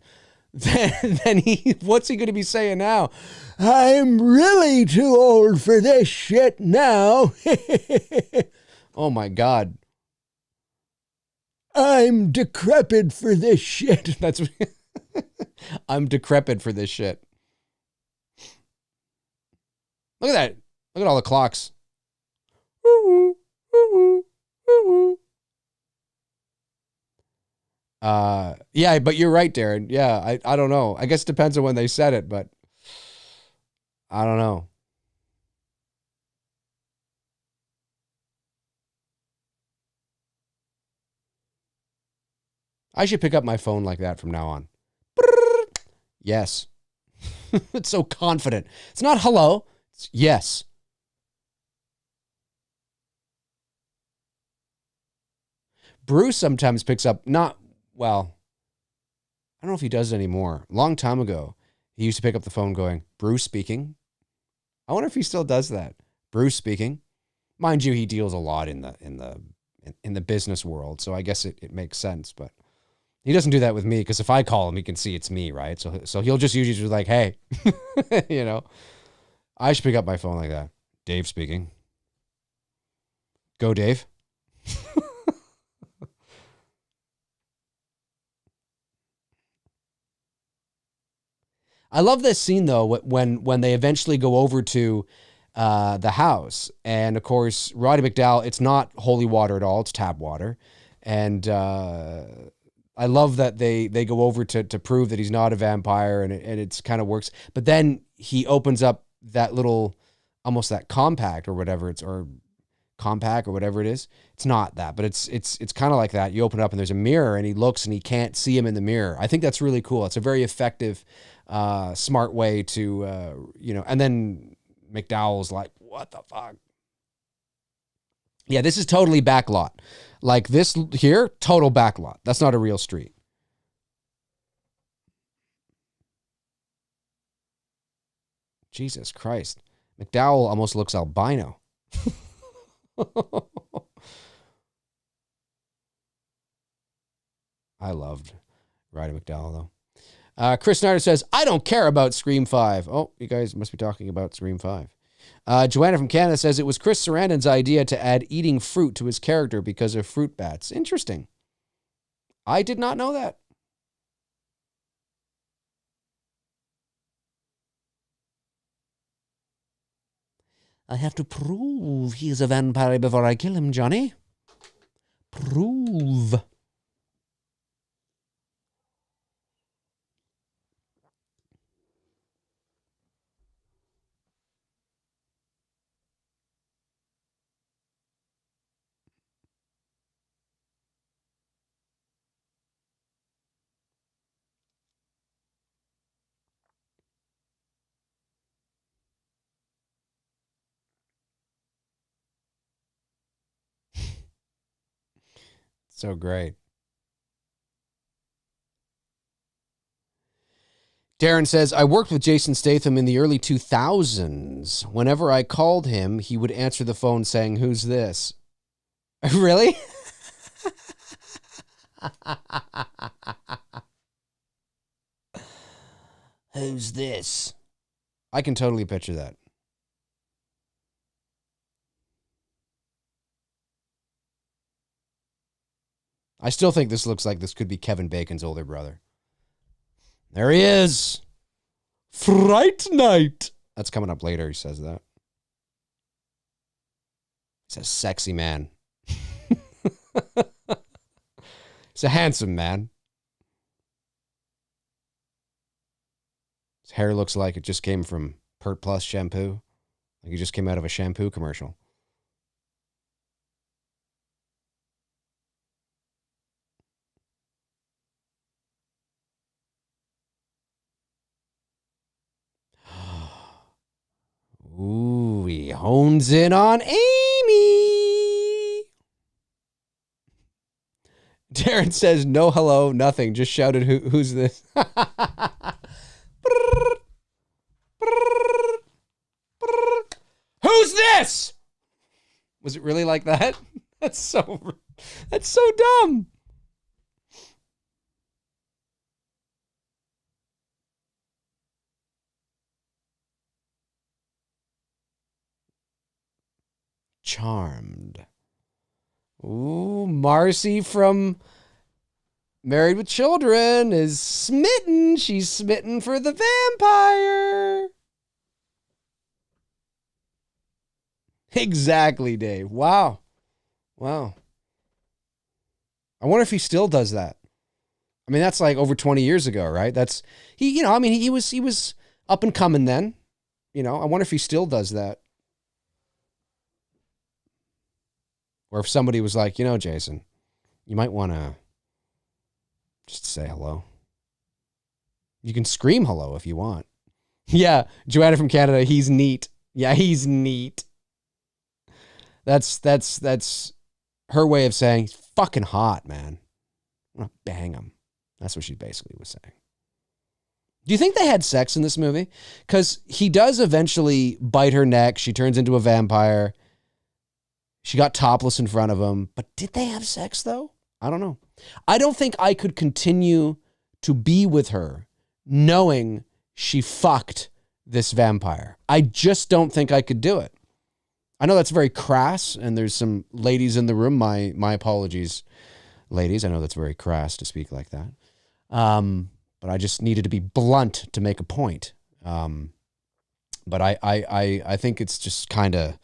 then what's he going to be saying now? I'm really too old for this shit now. Oh my God. I'm decrepit for this shit. That's I'm decrepit for this shit. Look at that. Look at all the clocks. Ooh, ooh, ooh. Yeah, but you're right, Darren. Yeah, I don't know. I guess it depends on when they said it, but I don't know. I should pick up my phone like that from now on. Yes. It's so confident. It's not hello. It's yes. Bruce sometimes picks up I don't know if he does it anymore. A long time ago, he used to pick up the phone going, Bruce speaking. I wonder if he still does that. Bruce speaking. Mind you, he deals a lot in the business world, so I guess it makes sense, but he doesn't do that with me because if I call him, he can see it's me, right? So he'll just usually be like, hey, I should pick up my phone like that. Dave speaking. Go, Dave. I love this scene, though, when they eventually go over to the house. And, of course, Roddy McDowell, it's not holy water at all. It's tap water. And I I love that they go over to prove that he's not a vampire, and it's kind of works. But then he opens up that little, almost that compact or whatever or compact or whatever it is. It's not that, but it's kind of like that. You open it up and there's a mirror, and he looks and he can't see him in the mirror. I think that's really cool. It's a very effective, smart way to, and then McDowell's like, what the fuck? Yeah, this is totally backlot. Like this here, total backlot. That's not a real street. Jesus Christ. McDowell almost looks albino. I loved Ronnie Mcdowell, though. Chris Snyder says, I don't care about Scream 5. Oh, you guys must be talking about Scream 5. Joanna from Canada says it was Chris Sarandon's idea to add eating fruit to his character because of fruit bats. Interesting. I did not know that. I have to prove he's a vampire before I kill him, Johnny. Prove. So great. Darren says, I worked with Jason Statham in the early 2000s. Whenever I called him, he would answer the phone saying, who's this? Really? Who's this? I can totally picture that. I still think this looks like this could be Kevin Bacon's older brother. There he is. Fright Night. That's coming up later, he says that. He's a sexy man. He's a handsome man. His hair looks like it just came from Pert Plus shampoo. Like he just came out of a shampoo commercial. Ooh, he hones in on Amy. Darren says, no hello, nothing. Just shouted, who's this? Who's this? Was it really like that? That's so dumb. Charmed. Ooh, Marcy from Married with Children is smitten. She's smitten for the vampire. Exactly, Dave. Wow. I wonder if he still does that. I mean, that's like over 20 years ago, right? That's he was up and coming then. I wonder if he still does that. Or if somebody was like, Jason, you might want to just say hello. You can scream hello if you want. Yeah, Joanna from Canada, he's neat. Yeah, he's neat. That's her way of saying he's fucking hot, man. I'm going to bang him. That's what she basically was saying. Do you think they had sex in this movie? Because he does eventually bite her neck. She turns into a vampire. She got topless in front of him. But did they have sex, though? I don't know. I don't think I could continue to be with her knowing she fucked this vampire. I just don't think I could do it. I know that's very crass, and there's some ladies in the room. My apologies, ladies. I know that's very crass to speak like that. But I just needed to be blunt to make a point. But I think it's just kind of...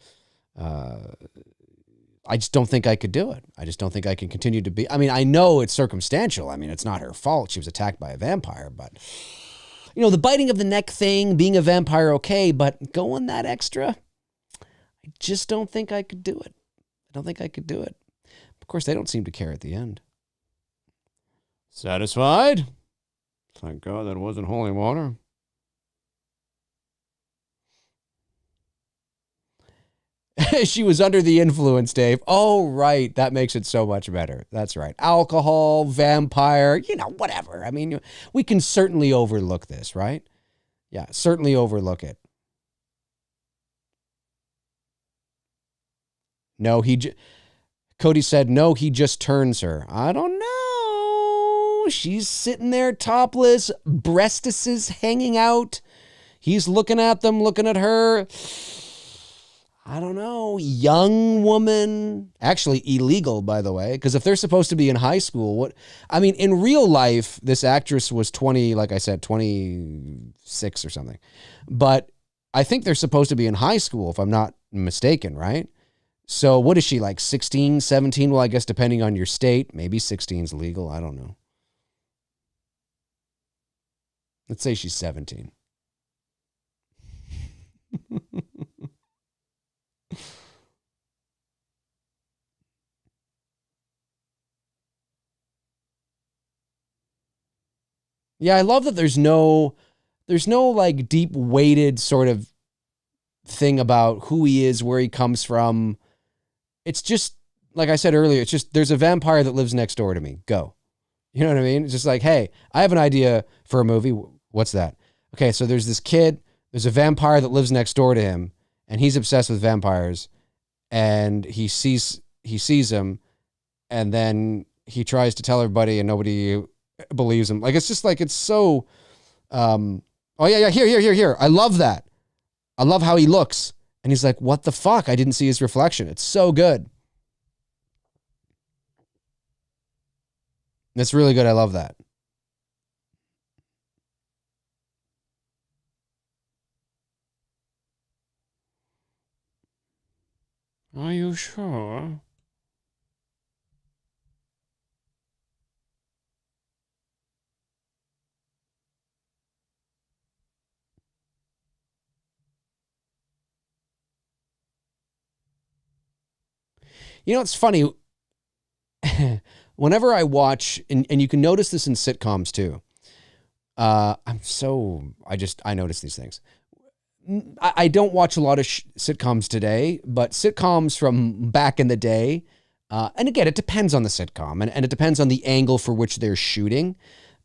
just don't think I could do it. I just don't think I can continue to be. I mean, I know it's circumstantial. I mean, it's not her fault. She was attacked by a vampire, but you know, the biting of the neck thing, being a vampire, okay, but going that extra, I just don't think I could do it. I don't think I could do it. Of course, they don't seem to care at the end. Satisfied? Thank God that wasn't holy water. She was under the influence, Dave. Oh, right. That makes it so much better. That's right. Alcohol, vampire, you know, whatever. I mean, we can certainly overlook this, right? Yeah, certainly overlook it. No, Cody said, no, he just turns her. I don't know. She's sitting there topless, breastises hanging out. He's looking at them, looking at her. I don't know. Young woman. Actually illegal, by the way, because if they're supposed to be in high school, in real life, this actress was 20, like I said, 26 or something. But I think they're supposed to be in high school, if I'm not mistaken, right? So what is she, like 16, 17? Well, I guess depending on your state, maybe 16 is legal. I don't know. Let's say she's 17. Yeah, I love that there's no like deep weighted sort of thing about who he is, where he comes from. It's just, like I said earlier, it's just, there's a vampire that lives next door to me. Go. You know what I mean? It's just like, hey, I have an idea for a movie. What's that? Okay, so there's this kid, there's a vampire that lives next door to him, and he's obsessed with vampires, and he sees him, and then he tries to tell everybody, and nobody believes him. Like, it's just like, it's so, oh yeah, here. I love that. I love how he looks. And he's like, what the fuck? I didn't see his reflection. It's so good. It's really good. I love that. Are you sure? You know, it's funny. Whenever I watch, and you can notice this in sitcoms too. I notice these things. I don't watch a lot of sitcoms today, but sitcoms from back in the day, and again, it depends on the sitcom, and it depends on the angle for which they're shooting.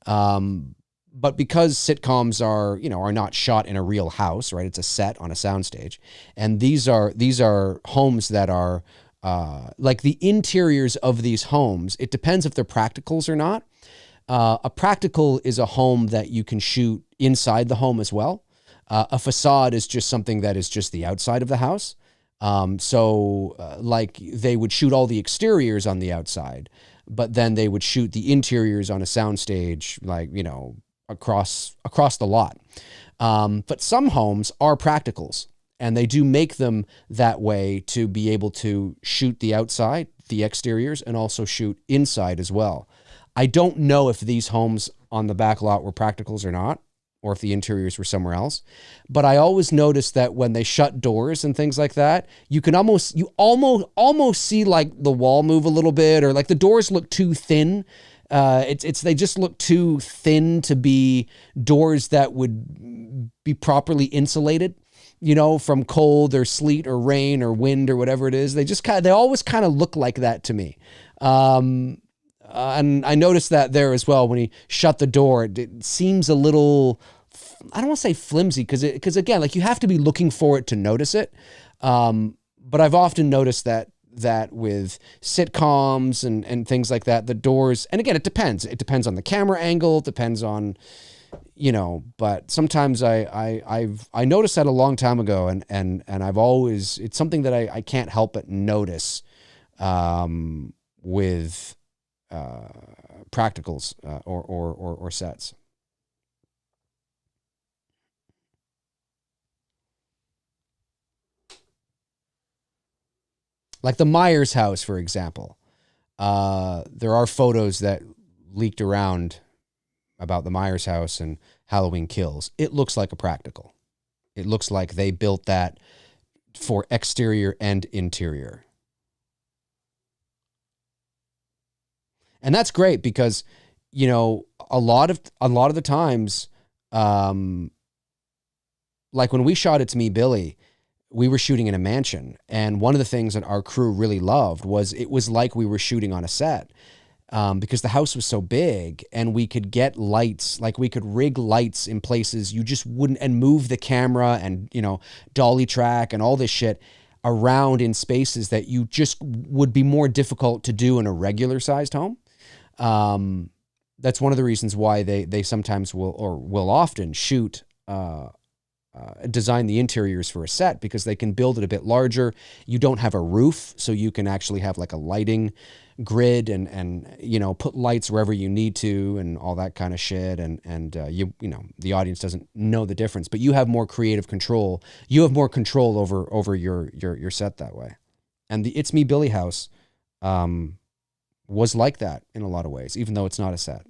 But because sitcoms are not shot in a real house, right? It's a set on a soundstage, and these are homes that are like the interiors of these homes. It depends if they're practicals or not. A practical is a home that you can shoot inside the home as well. A facade is just something that is just the outside of the house. Like they would shoot all the exteriors on the outside, but then they would shoot the interiors on a soundstage, like, across the lot. But some homes are practicals, and they do make them that way to be able to shoot the outside, the exteriors, and also shoot inside as well. I don't know if these homes on the back lot were practicals or not, or if the interiors were somewhere else. But I always noticed that when they shut doors and things like that, you almost see like the wall move a little bit, or like the doors look too thin. They just look too thin to be doors that would be properly insulated, from cold or sleet or rain or wind or whatever it is. They always kind of look like that to me. And I noticed that there as well. When he shut the door, it seems a little, I don't want to say flimsy, because again, like, you have to be looking for it to notice it. But I've often noticed that with sitcoms and things like that, the doors, and again, it depends. It depends on the camera angle. It depends on, but sometimes I noticed that a long time ago, and I've always, it's something that I can't help but notice with practicals or sets. Like the Myers house, for example. There are photos that leaked around about the Myers house and Halloween Kills. It looks like a practical. It looks like they built that for exterior and interior. And that's great because, you know, a lot of the times, like when we shot It's Me, Billy, we were shooting in a mansion. And one of the things that our crew really loved was it was like we were shooting on a set, because the house was so big and we could get lights, like we could rig lights in places you just wouldn't, and move the camera and, you know, dolly track and all this shit around in spaces that you just would be more difficult to do in a regular sized home. That's one of the reasons why they sometimes will often shoot, design the interiors for a set, because they can build it a bit larger. You don't have a roof, so you can actually have like a lighting grid and you know, put lights wherever you need to and all that kind of shit. And you know, the audience doesn't know the difference, but you have more creative control. You have more control over your set that way. And the It's Me, Billy house was like that in a lot of ways, even though it's not a set,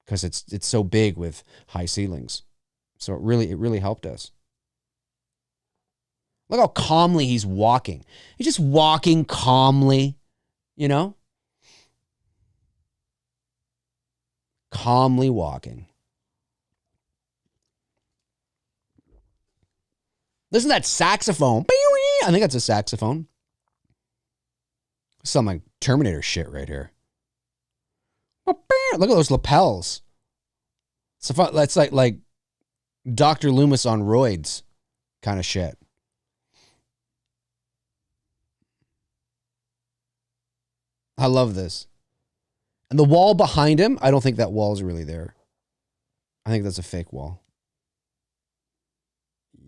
because it's so big with high ceilings. So it really helped us. Look how calmly he's walking. He's just walking calmly, you know? Calmly walking. Listen to that saxophone. I think that's a saxophone. Some like Terminator shit right here. Look at those lapels. So that's like Dr. Loomis on roids kind of shit. I love this. And the wall behind him, I don't think that wall is really there. I think that's a fake wall.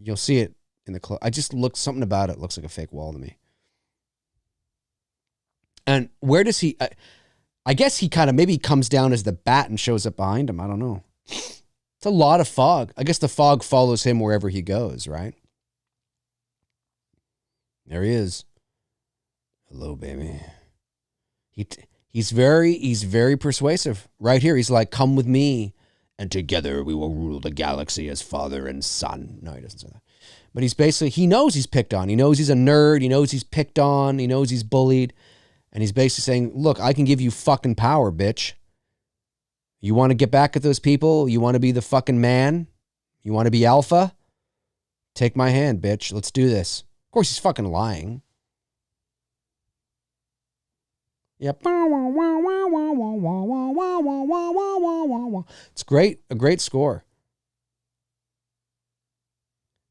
You'll see it in the I just looked, something about it looks like a fake wall to me. And where does he, I guess he kind of maybe comes down as the bat and shows up behind him. I don't know. It's a lot of fog. I guess the fog follows him wherever he goes, right? There he is. Hello, baby. He's very persuasive. Right here, he's like, come with me, and together we will rule the galaxy as father and son. No, he doesn't say that. But he's basically, he knows he's picked on. He knows he's a nerd. He knows he's picked on. He knows he's bullied. And he's basically saying, look, I can give you fucking power, bitch. You want to get back at those people? You want to be the fucking man? You want to be alpha? Take my hand, bitch. Let's do this. Of course, he's fucking lying. Yep. It's great. A great score.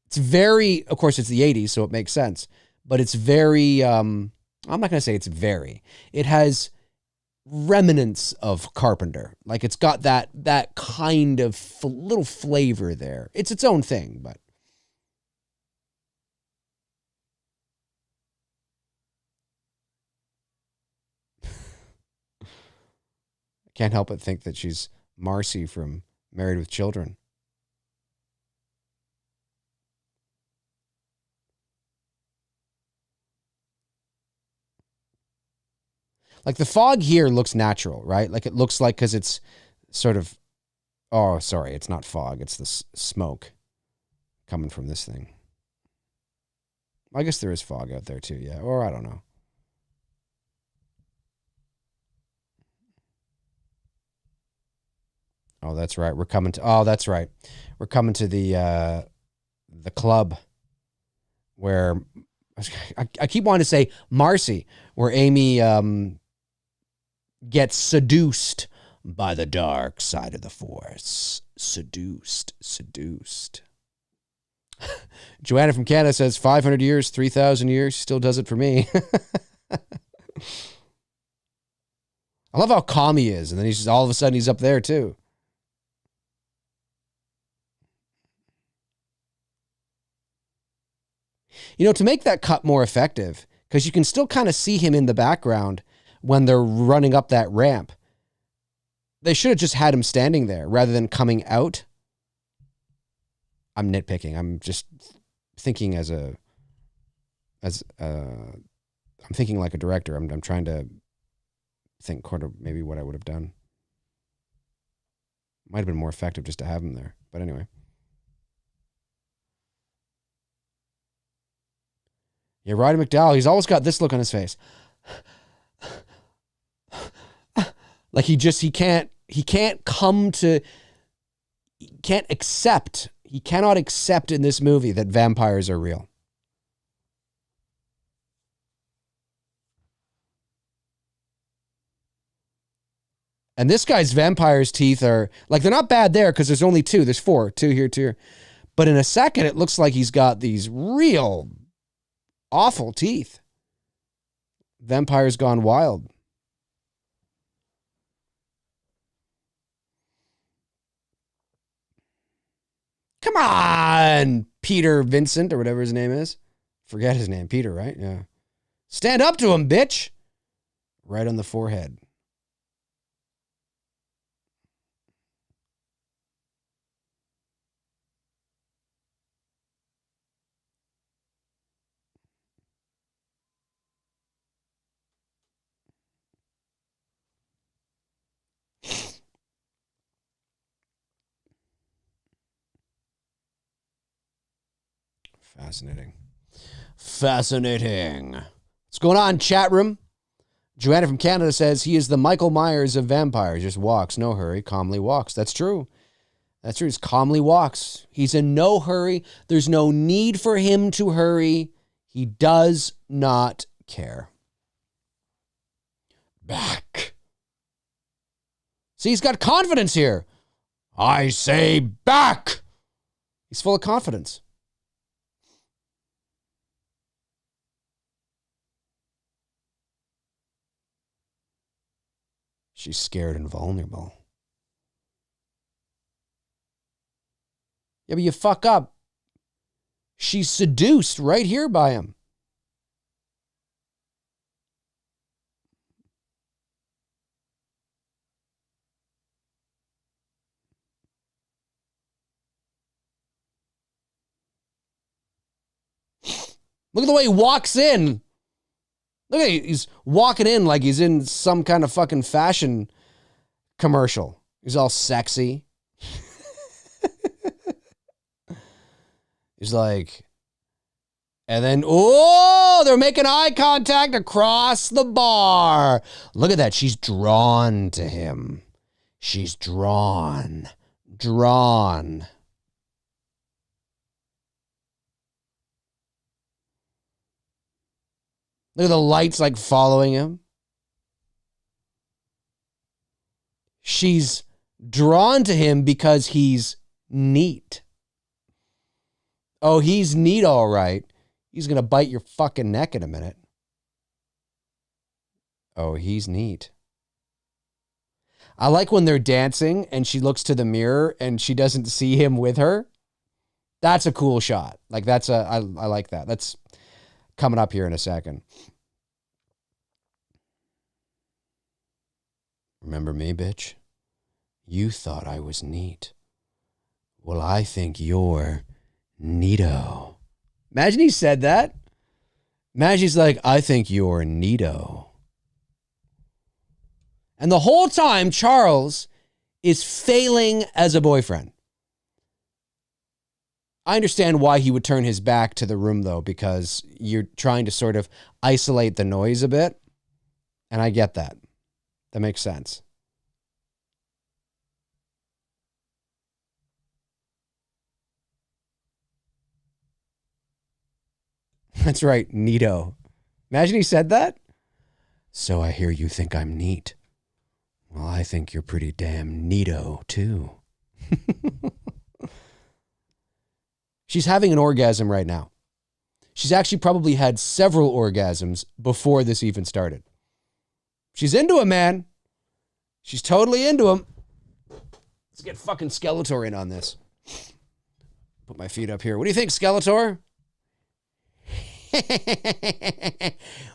It's very, of course, it's the 80s, so it makes sense. But it's very, I'm not going to say it's very. It has remnants of Carpenter. Like it's got that kind of little flavor there. It's its own thing, but. Can't help but think that she's Marcy from Married with Children. Like the fog here looks natural, right? Like it looks like, because it's sort of, oh, sorry, it's not fog. It's the smoke coming from this thing. I guess there is fog out there too, yeah. Or I don't know. Oh, that's right. We're coming to the club where I keep wanting to say Marcy, where Amy gets seduced by the dark side of the force. Seduced. Joanna from Canada says 500 years, 3,000 years, still does it for me. I love how calm he is, and then he's just, all of a sudden he's up there too. You know, to make that cut more effective, because you can still kind of see him in the background when they're running up that ramp. They should have just had him standing there rather than coming out. I'm nitpicking. I'm just thinking as a I'm thinking like a director. I'm trying to think maybe what I would have done. Might have been more effective just to have him there. But anyway. Yeah, Ronnie Mcdowell, he's always got this look on his face. Like he cannot accept in this movie that vampires are real. And this guy's vampire's teeth are, like, they're not bad there because there's only two. There's four. Two here, two here. But in a second, it looks like he's got these real awful teeth. Vampire's gone wild. Come on, Peter Vincent, or whatever his name is. Forget his name. Peter, right? Yeah. Stand up to him, bitch. Right on the forehead. Fascinating. What's going on, chat room? Joanna from Canada says he is the Michael Myers of vampires. Just walks, no hurry, calmly walks. That's true. That's true. He calmly walks. He's in no hurry. There's no need for him to hurry. He does not care. Back. See, he's got confidence here. I say back. He's full of confidence. She's scared and vulnerable. Yeah, but you fuck up. She's seduced right here by him. Look at the way he walks in. Look at him. He's walking in like he's in some kind of fucking fashion commercial. He's all sexy. He's like, and then, oh, they're making eye contact across the bar. Look at that. She's drawn to him. She's drawn. Look at the lights like following him. She's drawn to him because he's neat. Oh, he's neat, all right. He's going to bite your fucking neck in a minute. Oh, he's neat. I like when they're dancing and she looks to the mirror and she doesn't see him with her. That's a cool shot. Like I like that. That's coming up here in a second. Remember me, bitch? You thought I was neat. Well, I think you're neato. Imagine he said that. Imagine he's like, I think you're neato. And the whole time, Charles is failing as a boyfriend. I understand why he would turn his back to the room, though, because you're trying to sort of isolate the noise a bit. And I get that. That makes sense. That's right, neato. Imagine he said that. So I hear you think I'm neat. Well, I think you're pretty damn neato, too. She's having an orgasm right now. She's actually probably had several orgasms before this even started. She's into him, man. She's totally into him. Let's get fucking Skeletor in on this. Put my feet up here. What do you think, Skeletor?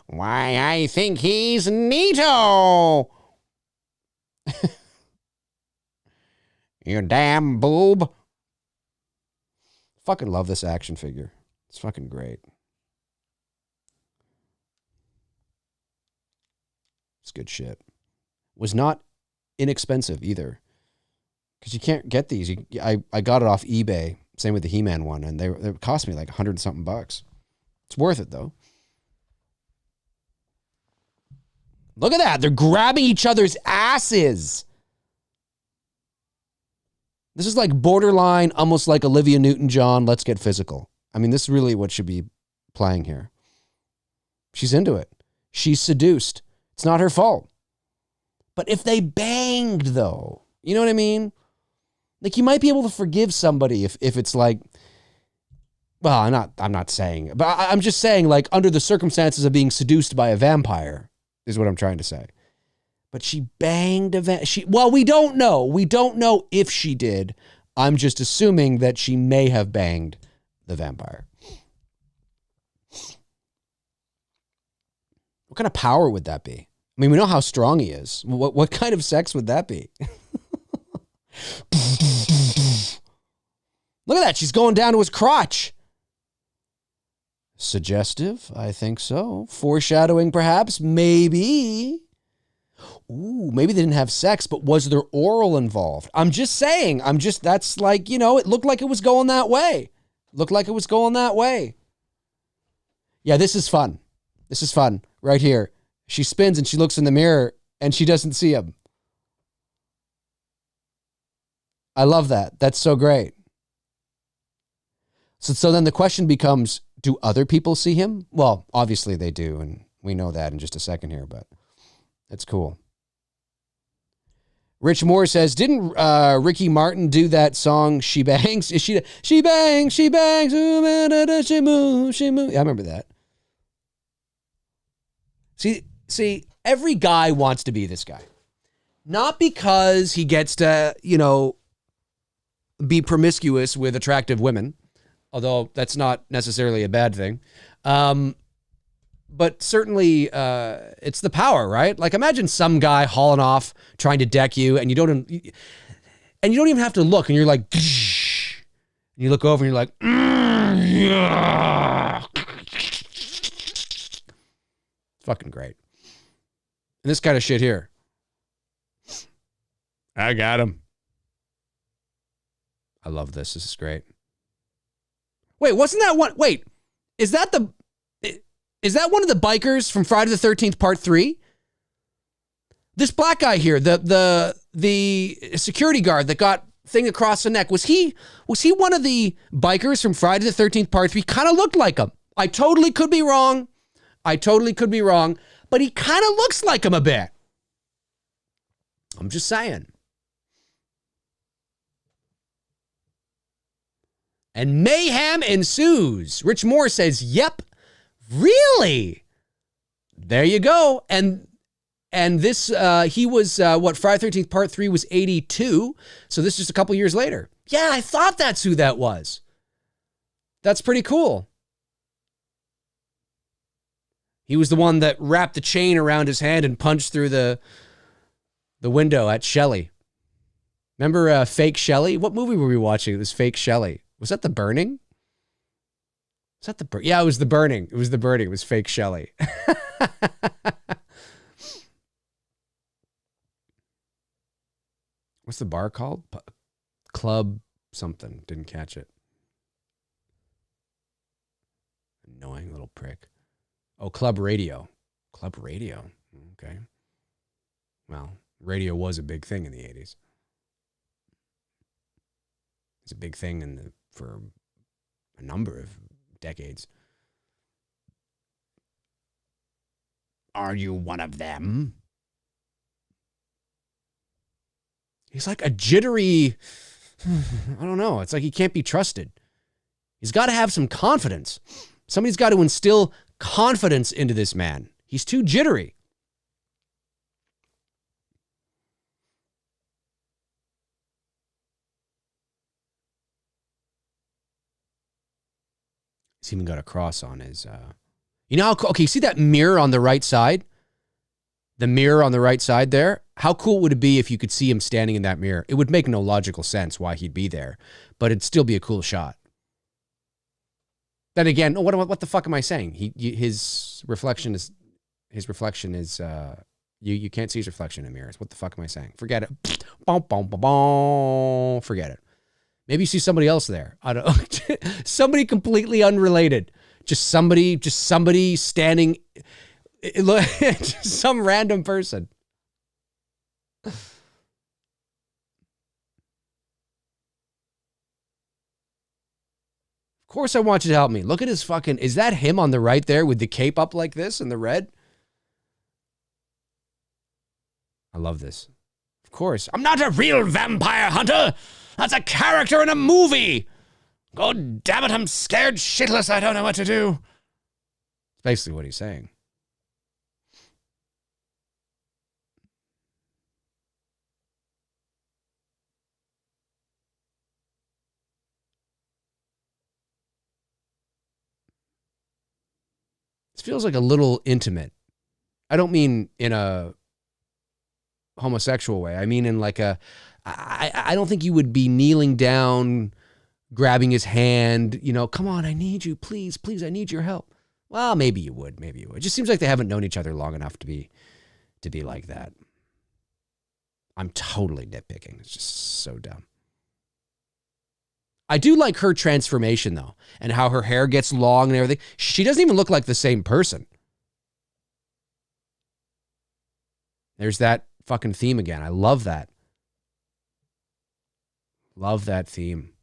Why, I think he's neato. You damn boob. Fucking love this action figure. It's fucking great. It's good shit. Was not inexpensive either. Because you can't get these. I got it off eBay. Same with the He-Man one. And they cost me like $100-something bucks. It's worth it, though. Look at that. They're grabbing each other's asses. This is like borderline, almost like Olivia Newton-John, Let's Get Physical. I mean, this is really what should be playing here. She's into it. She's seduced. It's not her fault. But if they banged, though, you know what I mean? Like, you might be able to forgive somebody if it's like, well, I'm not saying, but I'm just saying, like, under the circumstances of being seduced by a vampire is what I'm trying to say. But she banged well, we don't know. We don't know if she did. I'm just assuming that she may have banged the vampire. What kind of power would that be? I mean, we know how strong he is. What kind of sex would that be? Look at that. She's going down to his crotch. Suggestive? I think so. Foreshadowing, perhaps? Maybe. Ooh, maybe they didn't have sex, but was there oral involved? I'm just saying. That's like, you know, it looked like it was going that way. Yeah, this is fun. This is fun. Right here. She spins and she looks in the mirror and she doesn't see him. I love that. That's so great. So then the question becomes, do other people see him? Well, obviously they do, and we know that in just a second here, but that's cool. Rich Moore says, didn't Ricky Martin do that song, She Bangs? She bangs, she bangs, she moves, she moves. Yeah, I remember that. See, every guy wants to be this guy. Not because he gets to, you know, be promiscuous with attractive women, although that's not necessarily a bad thing. But certainly it's the power, right? Like, imagine some guy hauling off trying to deck you and you don't even have to look, and you're like, and you look over and you're like, yeah. It's fucking great. And this kind of shit here. I got him. I love this. This is great. Wait, wasn't that one? Wait, is that one of the bikers from Friday the 13th Part 3? This black guy here, the security guard that got thing across the neck, was he one of the bikers from Friday the 13th Part 3? Kind of looked like him. I totally could be wrong, but he kind of looks like him a bit. I'm just saying. And mayhem ensues. Rich Moore says, yep, really? There you go. And this, he was, Friday 13th Part 3 was 82. So this is just a couple years later. Yeah, I thought that's who that was. That's pretty cool. He was the one that wrapped the chain around his hand and punched through the window at Shelley. Remember Fake Shelley? What movie were we watching? It was Fake Shelley. Was that The Burning? Yeah, it was The Burning. It was Fake Shelley. What's the bar called? Club something. Didn't catch it. Annoying little prick. Oh, Club Radio. Club Radio. Okay. Well, radio was a big thing in the 80s. It's a big thing for a number of decades. Are you one of them? He's like a jittery, I don't know. It's like he can't be trusted. He's got to have some confidence. Somebody's got to instill confidence into this man. He's too jittery. He's even got a cross on his, you know how, okay, see that mirror on the right side? The mirror on the right side there? How cool would it be if you could see him standing in that mirror? It would make no logical sense why he'd be there, but it'd still be a cool shot. Then again, what the fuck am I saying? His reflection is, You can't see his reflection in mirrors. What the fuck am I saying? Forget it. Boom, boom, boom, boom. Forget it. Maybe you see somebody else there. I don't know. Somebody completely unrelated. Just somebody standing. Just some random person. Of course I want you to help me. Look at his fucking... Is that him on the right there with the cape up like this in the red? I love this. Of course. I'm not a real vampire hunter. That's a character in a movie. God damn it, I'm scared shitless. I don't know what to do. It's basically what he's saying. This feels like a little intimate. I don't mean in a homosexual way. I mean in like a... I don't think you would be kneeling down, grabbing his hand, you know, come on, I need you, please, I need your help. Well, maybe you would. It just seems like they haven't known each other long enough to be like that. I'm totally nitpicking. It's just so dumb. I do like her transformation though, and how her hair gets long and everything. She doesn't even look like the same person. There's that fucking theme again. I love that. Love that theme.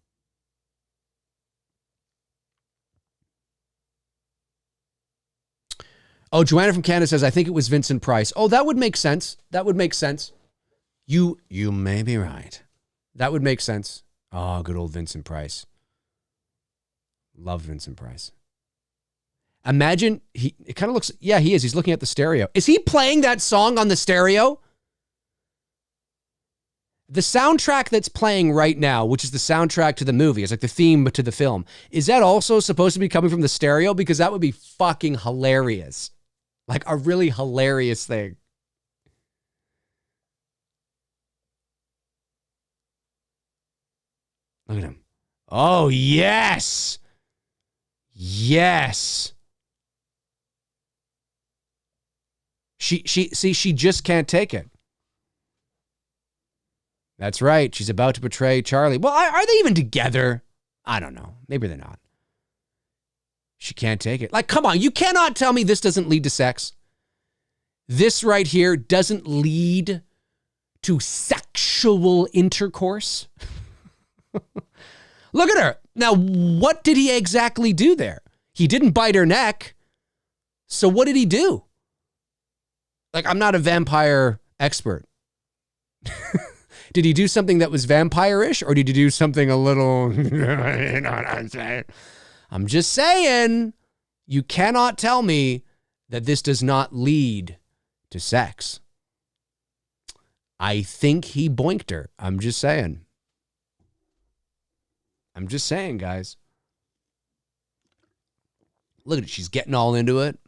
Oh, Joanna from Canada says, I think it was Vincent Price. Oh, that would make sense. You may be right. That would make sense. Oh, good old Vincent Price. Love Vincent Price. Imagine, it kind of looks, yeah, he is. He's looking at the stereo. Is he playing that song on the stereo? The soundtrack that's playing right now, which is the soundtrack to the movie, it's like the theme to the film, is that also supposed to be coming from the stereo? Because that would be fucking hilarious. Like a really hilarious thing. Look at him. Oh, yes. Yes. She just can't take it. That's right. She's about to betray Charlie. Well, are they even together? I don't know. Maybe they're not. She can't take it. Like, come on. You cannot tell me this doesn't lead to sex. This right here doesn't lead to sexual intercourse. Look at her. Now, what did he exactly do there? He didn't bite her neck. So what did he do? Like, I'm not a vampire expert. Did he do something that was vampire-ish, or did he do something a little... You know what I'm saying? I'm just saying, you cannot tell me that this does not lead to sex. I think he boinked her. I'm just saying. Guys. Look at it. She's getting all into it.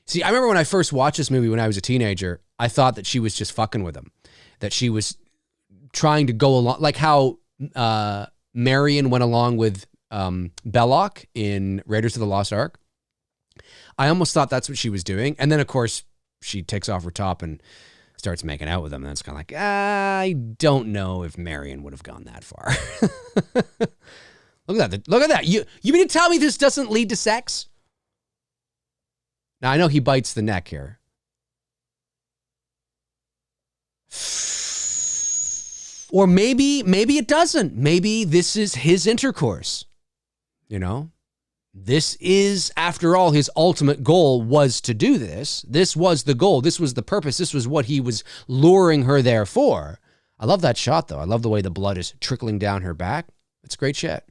See, I remember when I first watched this movie when I was a teenager, I thought that she was just fucking with him. That she was trying to go along, like how Marion went along with Belloc in Raiders of the Lost Ark. I almost thought that's what she was doing. And then, of course, she takes off her top and starts making out with him. And it's kind of like, I don't know if Marion would have gone that far. Look at that. Look at that. You mean to tell me this doesn't lead to sex? Now, I know he bites the neck here. Or maybe it doesn't. Maybe this is his intercourse. You know? This is, after all, his ultimate goal was to do this. This was the goal. This was the purpose. This was what he was luring her there for. I love that shot, though. I love the way the blood is trickling down her back. It's great shit.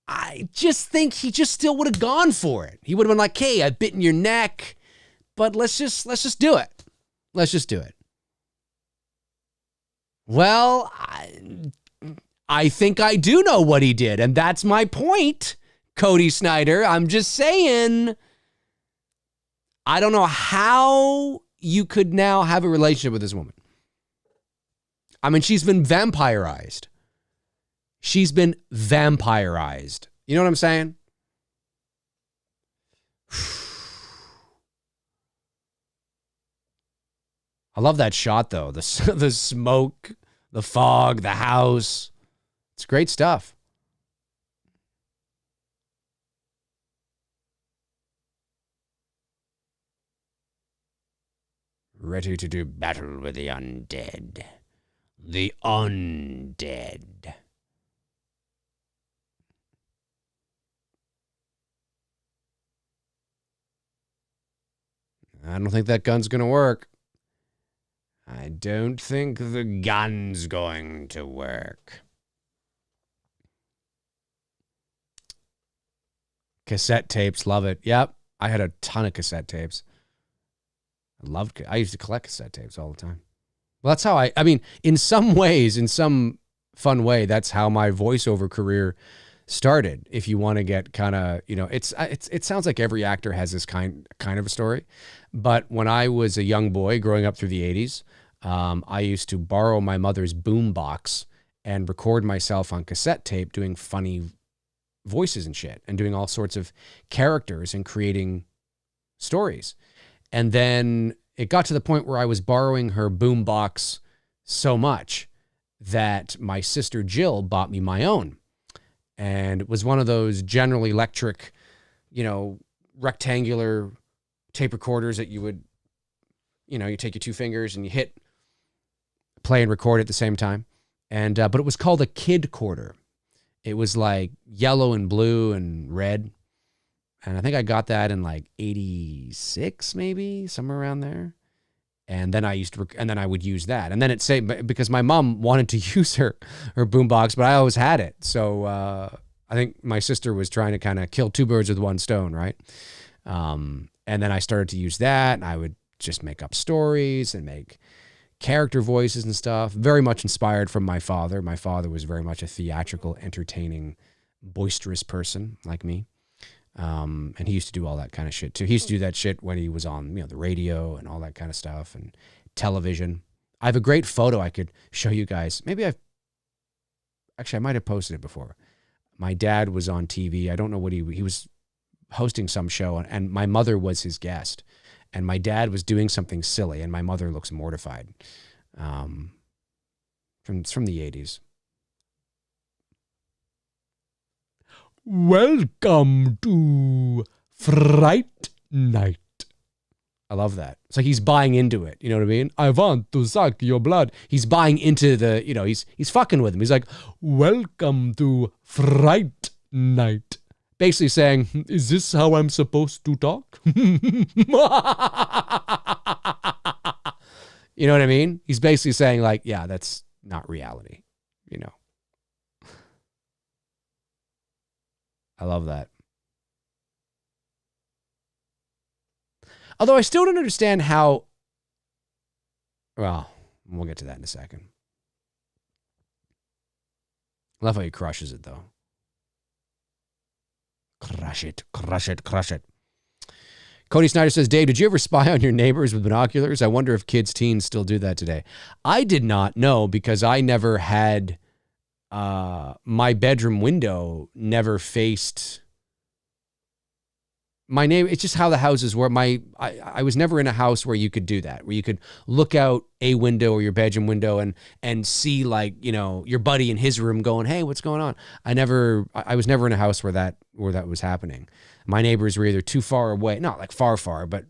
I just think he just still would have gone for it. He would have been like, hey, I've bitten your neck, but let's just do it. Let's just do it. Well, I think I do know what he did, and that's my point, Cody Snyder. I'm just saying, I don't know how you could now have a relationship with this woman. I mean, she's been vampirized. She's been vampirized. You know what I'm saying? I love that shot, though. The smoke, the fog, the house. It's great stuff. Ready to do battle with the undead. The undead. I don't think that gun's going to work. I don't think the gun's going to work. Cassette tapes, love it. Yep, I had a ton of cassette tapes. I used to collect cassette tapes all the time. Well, that's how I mean, in some ways, in some fun way, that's how my voiceover career started. If you want to get kind of, it sounds like every actor has this kind of a story. But when I was a young boy growing up through the 80s, I used to borrow my mother's boom box and record myself on cassette tape doing funny voices and shit and doing all sorts of characters and creating stories. And then it got to the point where I was borrowing her boom box so much that my sister Jill bought me my own. And it was one of those General Electric, rectangular tape recorders that you would, you take your two fingers and you hit play and record at the same time. And but it was called a kid quarter. It was like yellow and blue and red. And I think I got that in like 86, maybe somewhere around there. And then I would use that. And then it said, because my mom wanted to use her boombox, but I always had it. So I think my sister was trying to kind of kill two birds with one stone, right? And then I started to use that, and I would just make up stories and make character voices and stuff. Very much inspired from my father. My father was very much a theatrical, entertaining, boisterous person like me. And he used to do all that kind of shit too. He used to do that shit when he was on, the radio and all that kind of stuff and television. I have a great photo I could show you guys. I might have posted it before. My dad was on TV. I don't know what he was hosting some show, and my mother was his guest, and my dad was doing something silly, and my mother looks mortified. It's from the 80s. Welcome to Fright Night. I love that. It's like he's buying into it. You know what I mean? I want to suck your blood. He's buying into the, he's fucking with him. He's like, welcome to Fright Night. Basically saying, is this how I'm supposed to talk? You know what I mean? He's basically saying like, yeah, that's not reality. I love that. Although I still don't understand how, well, we'll get to that in a second. I love how he crushes it, though. Crush it, crush it, crush it. Cody Snyder says, Dave, did you ever spy on your neighbors with binoculars? I wonder if teens still do that today. I did not know, because I never had... my bedroom window never faced my neighbor. It's just how the houses were. I was never in a house where you could do that, where you could look out a window or your bedroom window and see like, your buddy in his room going, hey, what's going on? I was never in a house where that was happening. My neighbors were either too far away, not like far, but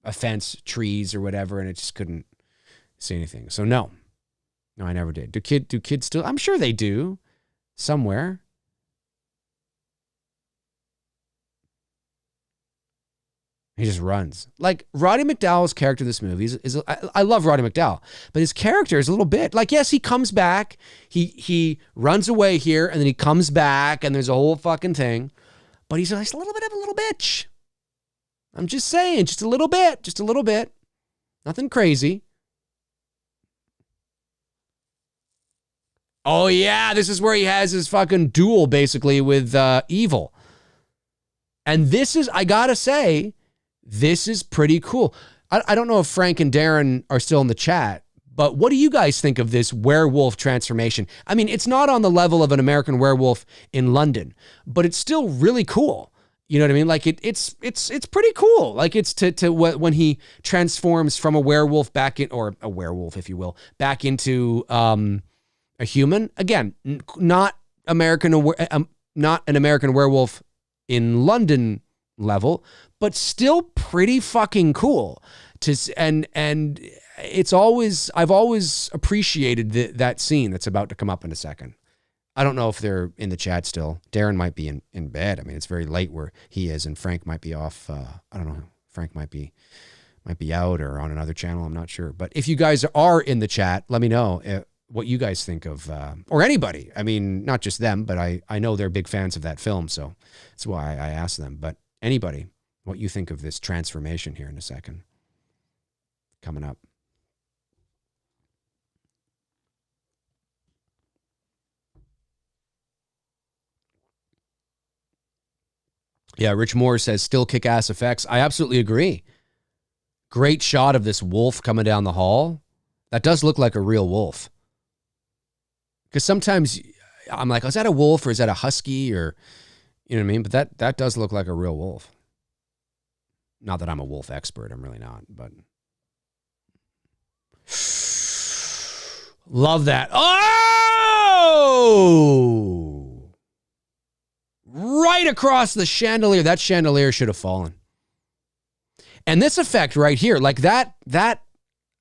a fence, trees or whatever. And it just couldn't see anything. So no, I never did. Do kids still? I'm sure they do somewhere. He just runs. Like Ronnie McDowell's character in this movie I love Ronnie McDowell, but his character is a little bit like, yes, he comes back. He runs away here and then he comes back and there's a whole fucking thing, but he's like a little bit of a little bitch. I'm just saying, just a little bit. Nothing crazy. Oh, yeah, this is where he has his fucking duel, basically, with Evil. And this is, I gotta say, this is pretty cool. I don't know if Frank and Darren are still in the chat, but what do you guys think of this werewolf transformation? I mean, it's not on the level of an American Werewolf in London, but it's still really cool. You know what I mean? Like it's pretty cool. Like it's to when he transforms from a werewolf back in, or a werewolf, if you will, back into a human. Again, not not an American Werewolf in London level, but still pretty fucking cool. And it's always, I've always appreciated that scene that's about to come up in a second. I don't know if they're in the chat still. Darren might be in bed. I mean, it's very late where he is, and Frank might be off. I don't know. Frank might be out or on another channel. I'm not sure. But if you guys are in the chat, let me know what you guys think of, or anybody. I mean, not just them, but I know they're big fans of that film, so that's why I asked them. But anybody, what you think of this transformation here in a second. Coming up. Yeah, Rich Moore says, still kick-ass effects. I absolutely agree. Great shot of this wolf coming down the hall. That does look like a real wolf. Because sometimes I'm like, is that a wolf or is that a husky, or, you know what I mean? But that does look like a real wolf. Not that I'm a wolf expert. I'm really not, but. Love that. Oh! Right across the chandelier. That chandelier should have fallen. And this effect right here, like that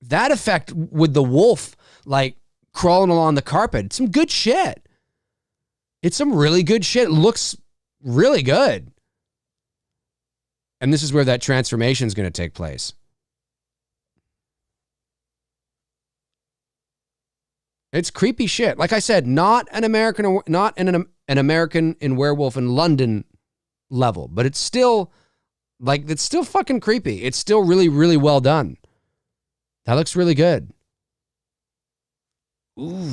effect with the wolf, like crawling along the carpet, it's some good shit. It's some really good shit. It looks really good. And this is where that transformation is going to take place. It's creepy shit. Like I said, not an American in Werewolf in London level, but it's still fucking creepy. It's still really, really well done. That looks really good. Ooh.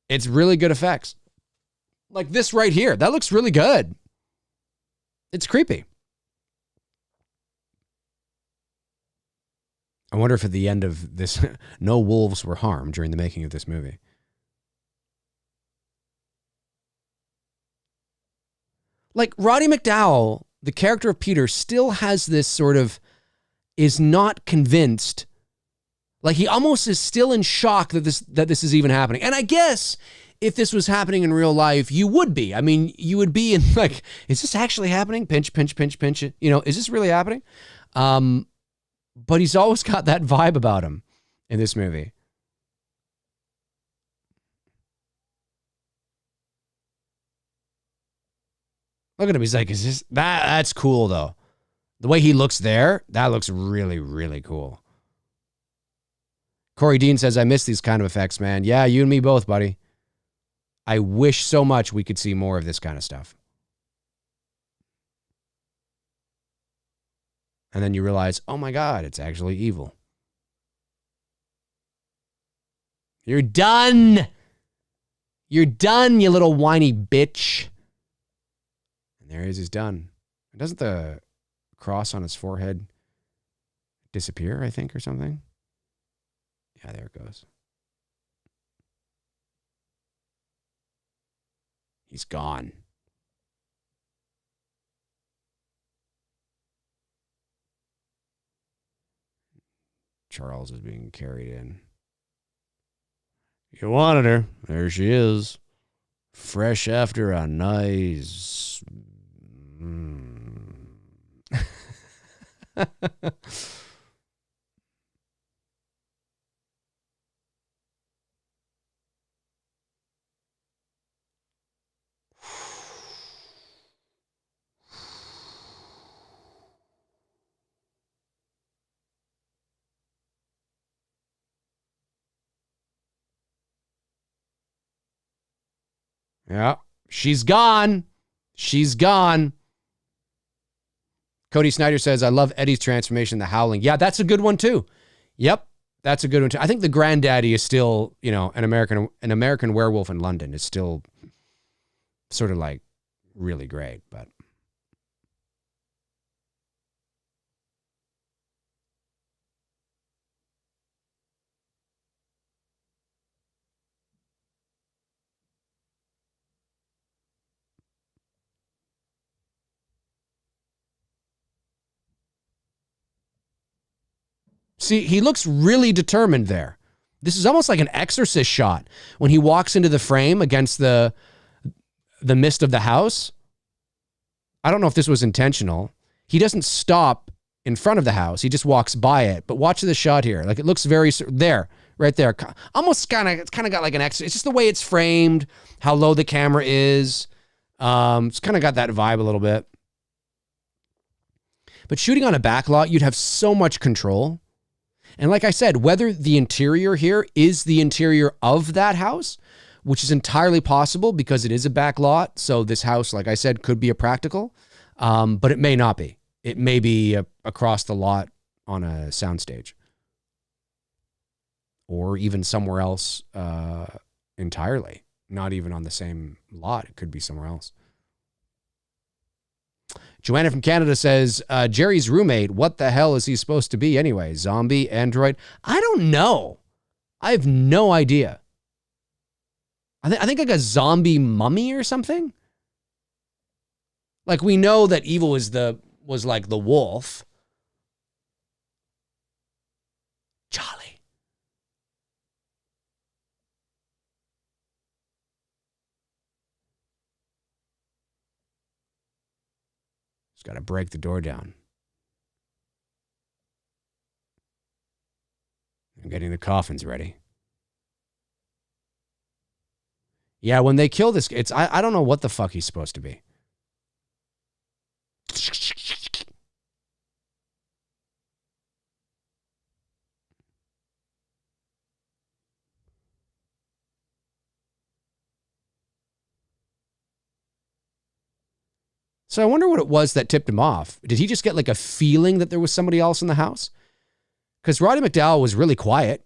It's really good effects. Like this right here. That looks really good. It's creepy. I wonder if at the end of this, no wolves were harmed during the making of this movie. Like Ronnie Mcdowell, the character of Peter, still has this sort of, is not convinced. Like he almost is still in shock that this is even happening. And I guess if this was happening in real life, you would be. I mean, you would be in like, is this actually happening? Pinch, pinch, pinch, pinch. You know, is this really happening? But he's always got that vibe about him in this movie. Look at him. He's like, is this, that's cool though. The way he looks there, that looks really, really cool. Corey Dean says, I miss these kind of effects, man. Yeah, you and me both, buddy. I wish so much we could see more of this kind of stuff. And then you realize, oh my God, it's actually evil. You're done. You're done, you little whiny bitch. And there he is, he's done. Doesn't the cross on his forehead disappear, I think, or something? Yeah, there it goes. He's gone. Charles is being carried in. You wanted her. There she is. Fresh after a nice... Yeah, she's gone. She's gone. Cody Snyder says, I love Eddie's transformation, the howling. Yeah, that's a good one too. Yep, that's a good one too. I think the granddaddy is still, you know, an American Werewolf in London is still sort of like really great, but. See, he looks really determined there. This is almost like an exorcist shot when he walks into the frame against the mist of the house. I don't know if this was intentional. He doesn't stop in front of the house. He just walks by it. But watch this shot here. Like, it looks very there, right there. Almost it's kind of got like an exorcist. It's just the way it's framed, how low the camera is. It's kind of got that vibe a little bit. But shooting on a back lot, you'd have so much control. And like I said, whether the interior here is the interior of that house, which is entirely possible because it is a back lot. So this house, like I said, could be a practical, but it may not be. It may be across the lot on a soundstage, or even somewhere else entirely. Not even on the same lot. It could be somewhere else. Joanna from Canada says, Jerry's roommate, what the hell is he supposed to be anyway? Zombie, android? I don't know. I have no idea. I think like a zombie mummy or something. Like, we know that evil was like the wolf. Charlie. Just got to break the door down. I'm getting the coffins ready. Yeah, when they kill this, I don't know what the fuck he's supposed to be. So I wonder what it was that tipped him off. Did he just get like a feeling that there was somebody else in the house? Because Ronnie Mcdowell was really quiet.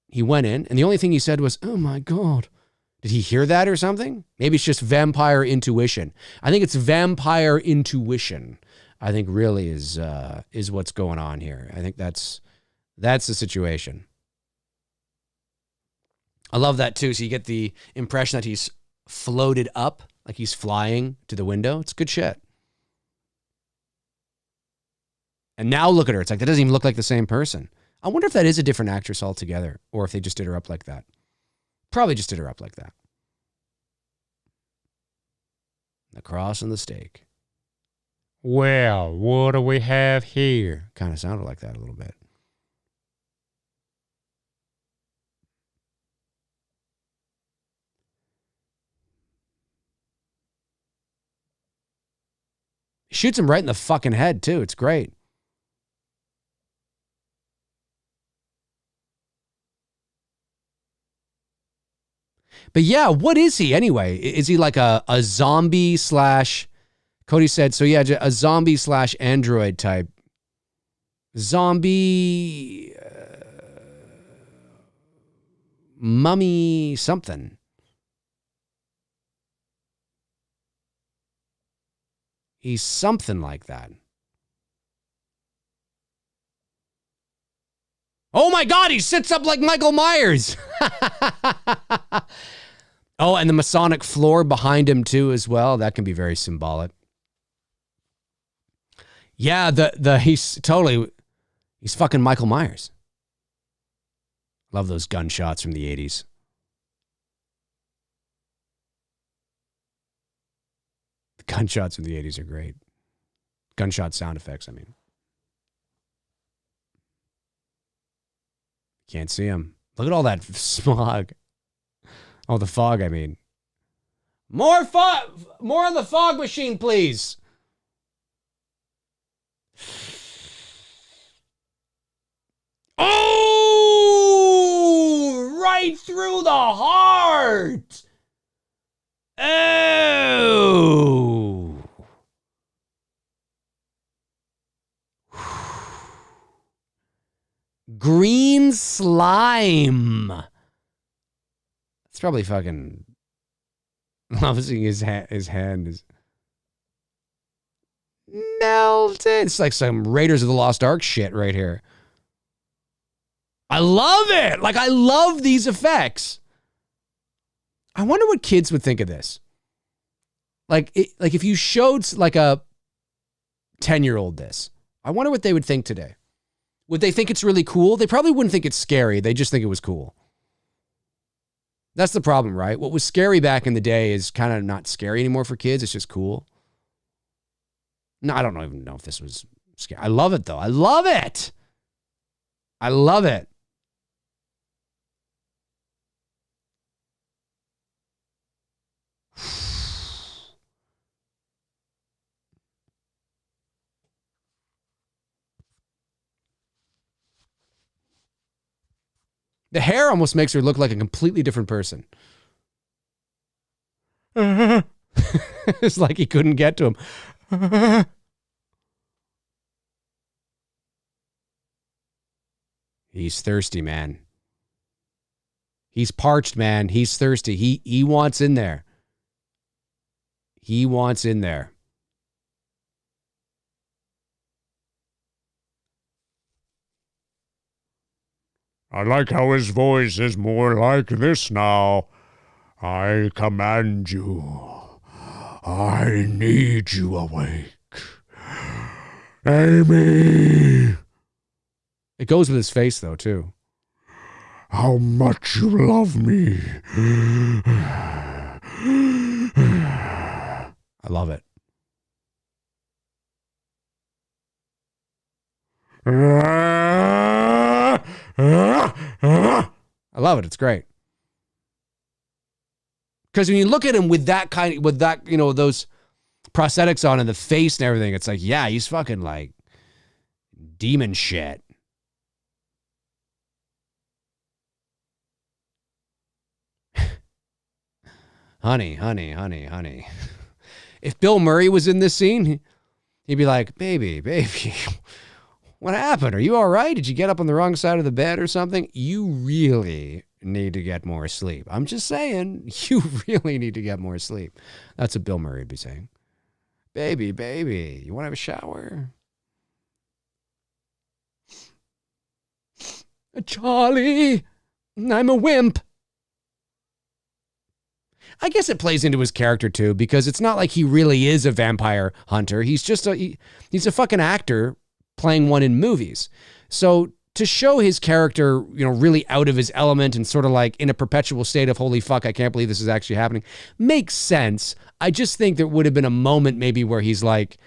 He went in, and the only thing he said was, "Oh my God." Did he hear that or something? Maybe it's just vampire intuition. I think it's vampire intuition. I think really is what's going on here. I think that's the situation. I love that too. So you get the impression that he's floated up, like he's flying to the window. It's good shit. And now look at her. It's like, that doesn't even look like the same person. I wonder if that is a different actress altogether, or if they just did her up like that. Probably just did her up like that. The cross and the stake. Well, what do we have here? Kind of sounded like that a little bit. Shoots him right in the fucking head, too. It's great. But yeah, what is he anyway? Is he like a zombie slash, Cody said, so yeah, a zombie slash android type. Zombie, mummy something. He's something like that. Oh my God, he sits up like Michael Myers. Oh, and the Masonic floor behind him too as well. That can be very symbolic. Yeah, he's fucking Michael Myers. Love those gunshots from the 80s. The gunshots from the 80s are great. Gunshot sound effects, I mean. Can't see him. Look at all that smog. Oh, the fog, I mean. More fog! More on the fog machine, please. Oh! Right through the heart! Oh! Green slime. It's probably fucking... Obviously his hand is melted. It's like some Raiders of the Lost Ark shit right here. I love it. Like, I love these effects. I wonder what kids would think of this. Like if you showed like a 10-year-old this, I wonder what they would think today. Would they think it's really cool? They probably wouldn't think it's scary. They just think it was cool. That's the problem, right? What was scary back in the day is kind of not scary anymore for kids. It's just cool. No, I don't even know if this was scary. I love it, though. I love it. I love it. The hair almost makes her look like a completely different person. It's like he couldn't get to him. He's thirsty, man. He's parched, man. He's thirsty. He wants in there. He wants in there. I like how his voice is more like this now. I command you. I need you awake. Amy! It goes with his face, though, too. How much you love me. I love it. I love it. It's great. Because when you look at him with that those prosthetics on and the face and everything, it's like, yeah, he's fucking like demon shit. Honey. If Bill Murray was in this scene, he'd be like, baby, what happened? Are you all right? Did you get up on the wrong side of the bed or something? You really need to get more sleep. I'm just saying, you really need to get more sleep. That's what Bill Murray would be saying. Baby, you want to have a shower? Charlie, I'm a wimp. I guess it plays into his character too, because it's not like he really is a vampire hunter. He's just he's a fucking actor playing one in movies. So to show his character, really out of his element and sort of like in a perpetual state of holy fuck, I can't believe this is actually happening, makes sense. I just think there would have been a moment maybe where he's like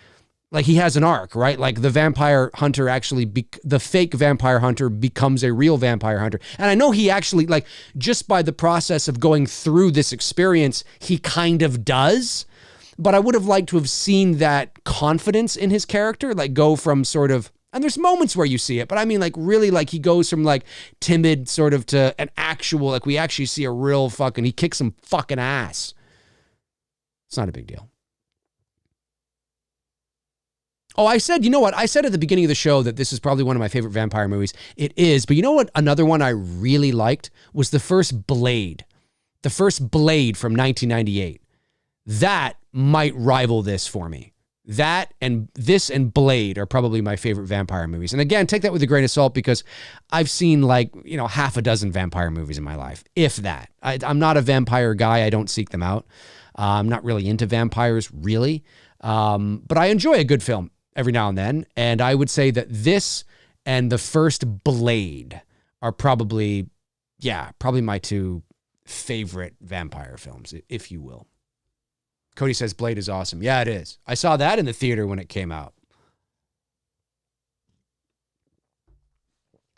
he has an arc, right? Like the vampire hunter the fake vampire hunter becomes a real vampire hunter. And I know he actually, like, just by the process of going through this experience, he kind of does. But I would have liked to have seen that confidence in his character, like go from sort of, and there's moments where you see it, but I mean like really like he goes from like timid sort of to an actual, like we actually see a real he kicks some fucking ass. It's not a big deal. Oh, I said, you know what? I said at the beginning of the show that this is probably one of my favorite vampire movies. It is, but you know what? Another one I really liked was the first Blade. The first Blade from 1998. That might rival this for me. That and this and Blade are probably my favorite vampire movies. And again, take that with a grain of salt because I've seen half a dozen vampire movies in my life, if that. I'm not a vampire guy. I don't seek them out. I'm not really into vampires, really. But I enjoy a good film every now and then. And I would say that this and the first Blade are probably my two favorite vampire films, if you will. Cody says Blade is awesome. Yeah, it is. I saw that in the theater when it came out.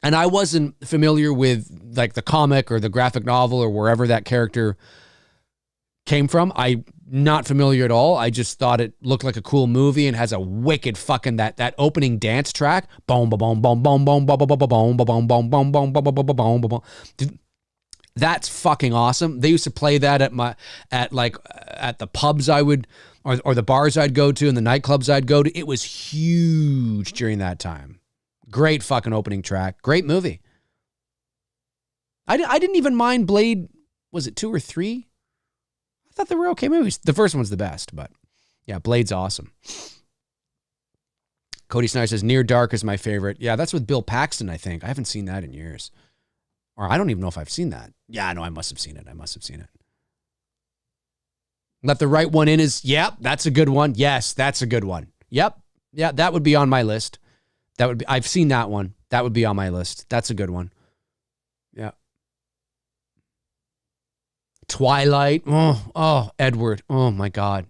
And I wasn't familiar with like the comic or the graphic novel or wherever that character came from. I'm not familiar at all. I just thought it looked like a cool movie and has a wicked fucking that opening dance track. Boom, boom, boom, boom, boom, boom, boom, boom, boom, boom, boom, boom, boom, boom, boom, boom, boom. That's fucking awesome. They used to play that at the pubs I would, or the bars I'd go to and the nightclubs I'd go to. It was huge during that time. Great fucking opening track. Great movie. I didn't even mind Blade. Was it 2 or 3? I thought they were okay movies. The first one's the best, but yeah, Blade's awesome. Cody Snyder says Near Dark is my favorite. Yeah, that's with Bill Paxton, I think. I haven't seen that in years. Or I don't even know if I've seen that. Yeah, no, I must have seen it. Let the Right One In is, yep, that's a good one. Yes, that's a good one. Yep. Yeah, that would be on my list. I've seen that one. That would be on my list. That's a good one. Yeah. Twilight. Oh, Edward. Oh my God.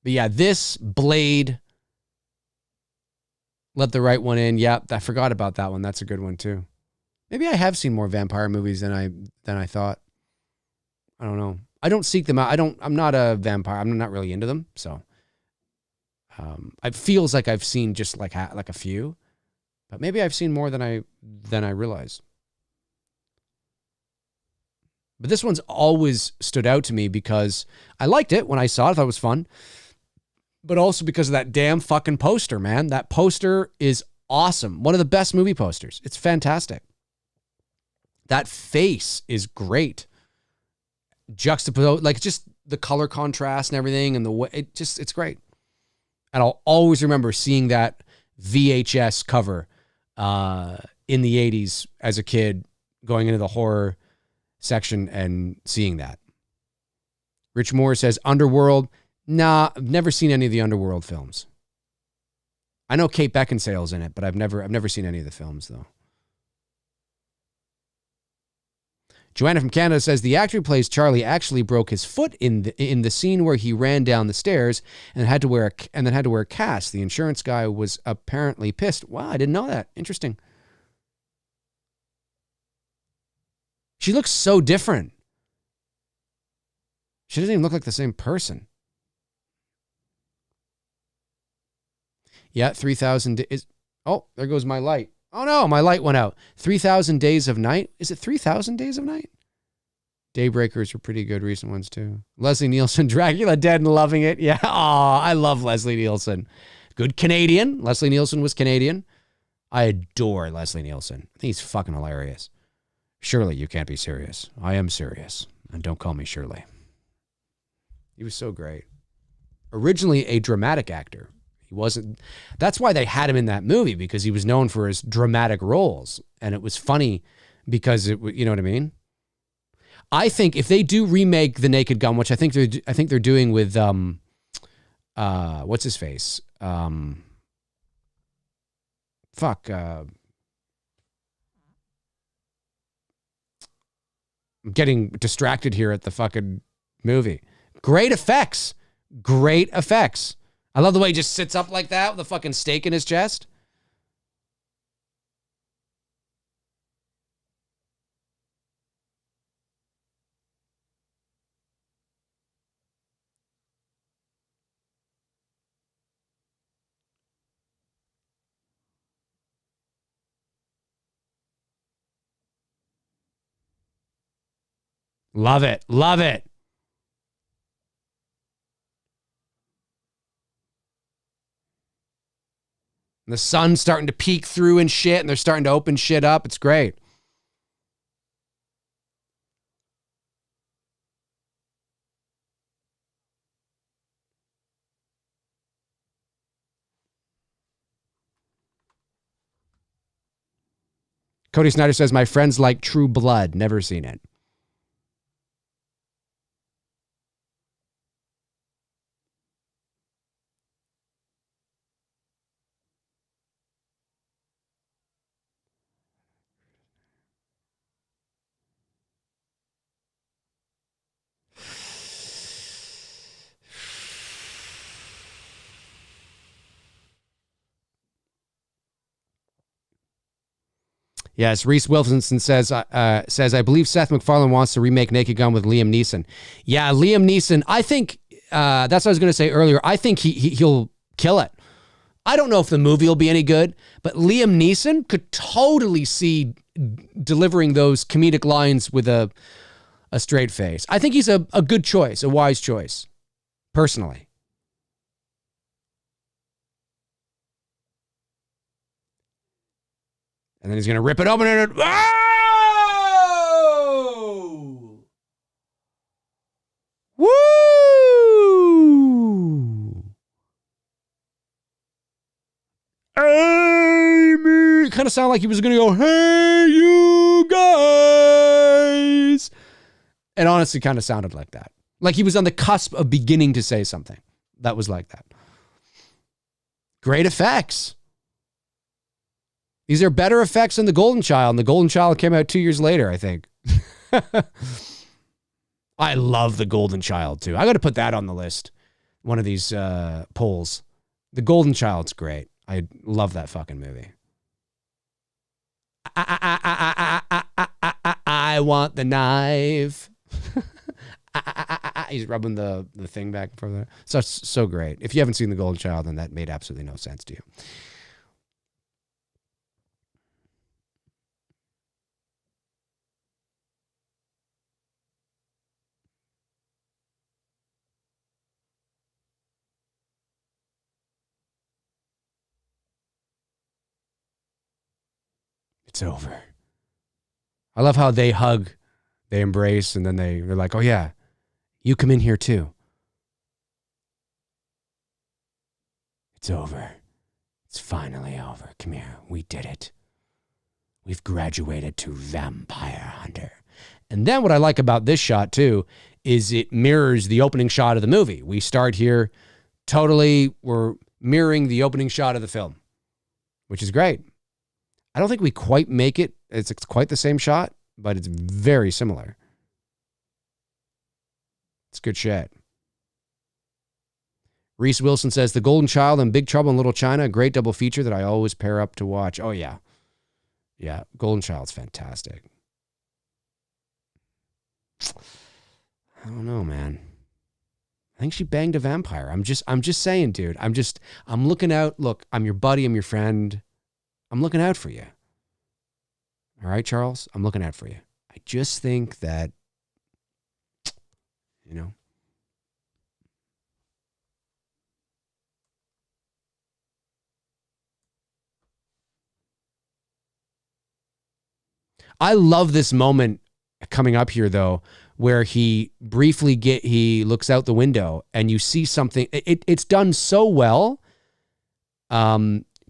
But yeah, this, Blade, Let the Right One In. Yeah, I forgot about that one. That's a good one too. Maybe I have seen more vampire movies than I thought. I don't know. I don't seek them out. I'm not a vampire. I'm not really into them. So it feels like I've seen just like a few, but maybe I've seen more than I realize. But this one's always stood out to me because I liked it when I saw it. I thought it was fun. But also because of that damn fucking poster, man. That poster is awesome. One of the best movie posters. It's fantastic. That face is great. Juxtaposed, like just the color contrast and everything, and the way it's great. And I'll always remember seeing that VHS cover in the 80s as a kid, going into the horror section and seeing that. Rich Moore says Underworld. Nah, I've never seen any of the Underworld films. I know Kate Beckinsale's in it, but I've never seen any of the films though. Joanna from Canada says the actor who plays Charlie actually broke his foot in the scene where he ran down the stairs and had to wear a cast. The insurance guy was apparently pissed. Wow, I didn't know that. Interesting. She looks so different. She doesn't even look like the same person. Yeah, 3,000 is. Oh, there goes my light. Oh no, my light went out. 3,000 Days of Night. Is it 3,000 Days of Night? Daybreakers were pretty good recent ones too. Leslie Nielsen, Dracula Dead and loving it. Yeah, I love Leslie Nielsen. Good Canadian. Leslie Nielsen was Canadian. I adore Leslie Nielsen. I think he's fucking hilarious. Shirley, you can't be serious. I am serious. And don't call me Shirley. He was so great. Originally a dramatic actor. He wasn't. That's why they had him in that movie, because he was known for his dramatic roles, and it was funny because you know what I mean. I think if they do remake The Naked Gun, which I think they're doing with what's his face, I'm getting distracted here at the fucking movie. Great effects. I love the way he just sits up like that with a fucking stake in his chest. Love it. And the sun's starting to peek through and shit, and they're starting to open shit up. It's great. Cody Snyder says, my friends like True Blood. Never seen it. Yes, Reese Wilson says, I believe Seth MacFarlane wants to remake Naked Gun with Liam Neeson. Yeah, Liam Neeson, I think, that's what I was going to say earlier. I think he'll kill it. I don't know if the movie will be any good, but Liam Neeson could totally see delivering those comedic lines with a straight face. I think he's a good choice, a wise choice, personally. And then he's going to rip it open and whoa! Woo! Amy! It kind of sounded like he was going to go, hey, you guys! It honestly kind of sounded like that. Like he was on the cusp of beginning to say something that was like that. Great effects. These are better effects than The Golden Child. And The Golden Child came out 2 years later, I think. I love The Golden Child, too. I got to put that on the list. One of these polls. The Golden Child's great. I love that fucking movie. I want the knife. He's rubbing the thing back and forth. So great. If you haven't seen The Golden Child, then that made absolutely no sense to you. It's over. I love how they hug, they embrace, and then they're like, oh yeah, you come in here too. It's over. It's finally over. Come here. We did it. We've graduated to Vampire Hunter. And then what I like about this shot too is it mirrors the opening shot of the movie. We start here totally, we're mirroring the opening shot of the film, which is great. I don't think we quite make it. It's quite the same shot, but it's very similar. It's good shit. Reese Wilson says, The Golden Child and Big Trouble in Little China, a great double feature that I always pair up to watch. Oh, yeah. Yeah, Golden Child's fantastic. I don't know, man. I think she banged a vampire. I'm just saying, dude. I'm looking out. Look, I'm your buddy. I'm your friend. I'm looking out for you. All right, Charles? I'm looking out for you. I just think that, you know. I love this moment coming up here, though, where he looks out the window and you see something. It's done so well.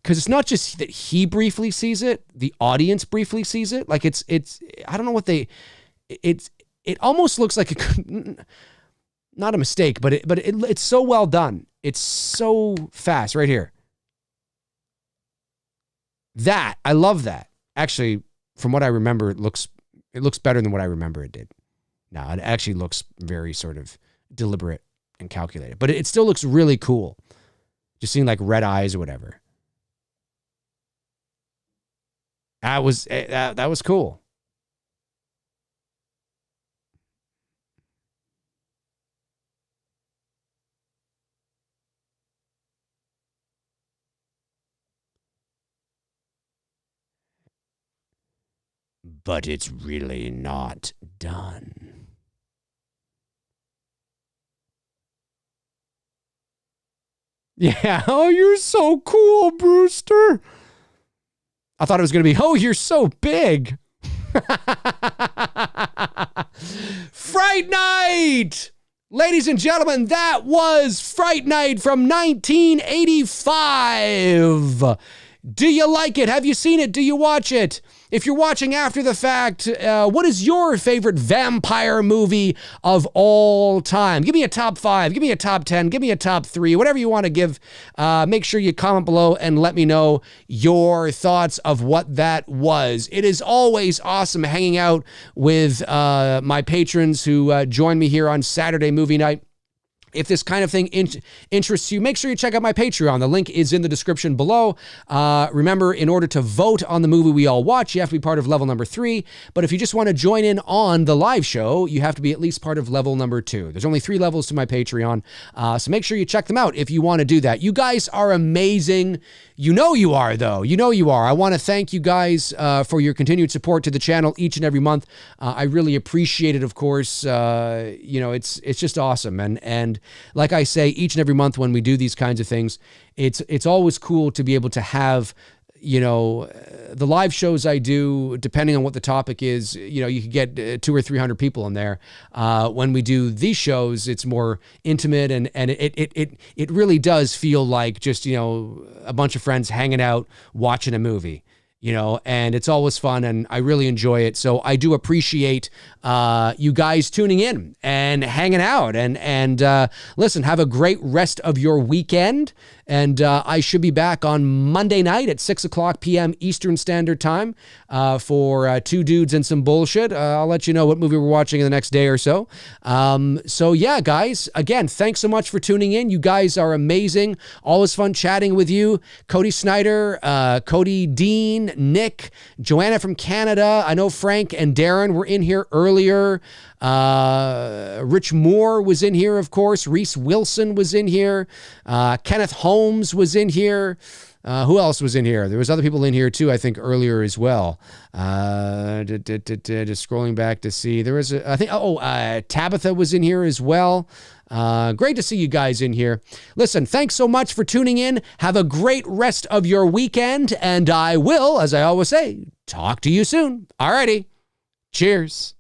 Because it's not just that he briefly sees it, the audience briefly sees it. Like it's I don't know what it almost looks like not a mistake, but it's so well done. It's so fast right here. That, I love that. Actually, from what I remember, it looks better than what I remember it did. No, it actually looks very sort of deliberate and calculated, but it still looks really cool. Just seeing like red eyes or whatever. That was cool. But it's really not done. Yeah. Oh, you're so cool, Brewster. I thought it was going to be, oh, you're so big. Fright Night! Ladies and gentlemen, that was Fright Night from 1985. Do you like it? Have you seen it? Do you watch it? If you're watching after the fact, what is your favorite vampire movie of all time? Give me a top 5. Give me a top 10. Give me a top 3. Whatever you want to give. Make sure you comment below and let me know your thoughts of what that was. It is always awesome hanging out with my patrons who join me here on Saturday movie night. If this kind of thing interests you, make sure you check out my Patreon. The link is in the description below. Remember, in order to vote on the movie we all watch, you have to be part of level number 3. But if you just want to join in on the live show, you have to be at least part of level number 2. There's only 3 levels to my Patreon. So make sure you check them out if you want to do that. You guys are amazing. You know you are, though. You know you are. I want to thank you guys for your continued support to the channel each and every month. I really appreciate it, of course. It's just awesome. And like I say, each and every month when we do these kinds of things, it's always cool to be able to have, the live shows I do, depending on what the topic is, you could get 200 or 300 people in there. When we do these shows, it's more intimate and it really does feel like just, a bunch of friends hanging out, watching a movie. and it's always fun, and I really enjoy it. So I do appreciate you guys tuning in and hanging out, and listen, have a great rest of your weekend. And I should be back on Monday night at 6:00 p.m. Eastern Standard Time for Two Dudes and Some Bullshit. I'll let you know what movie we're watching in the next day or so. So yeah, guys, again, thanks so much for tuning in. You guys are amazing. Always fun chatting with you. Cody Snyder, Cody Dean, Nick, Joanna from Canada. I know Frank and Darren were in here earlier. Rich Moore was in here, of course. Reese Wilson was in here. Kenneth Holmes was in here. Who else was in here? There was other people in here too, I think, earlier as well. Just scrolling back to see. There was, Tabitha was in here as well. Great to see you guys in here. Listen, thanks so much for tuning in. Have a great rest of your weekend, and I will, as I always say, talk to you soon. Alrighty. Cheers.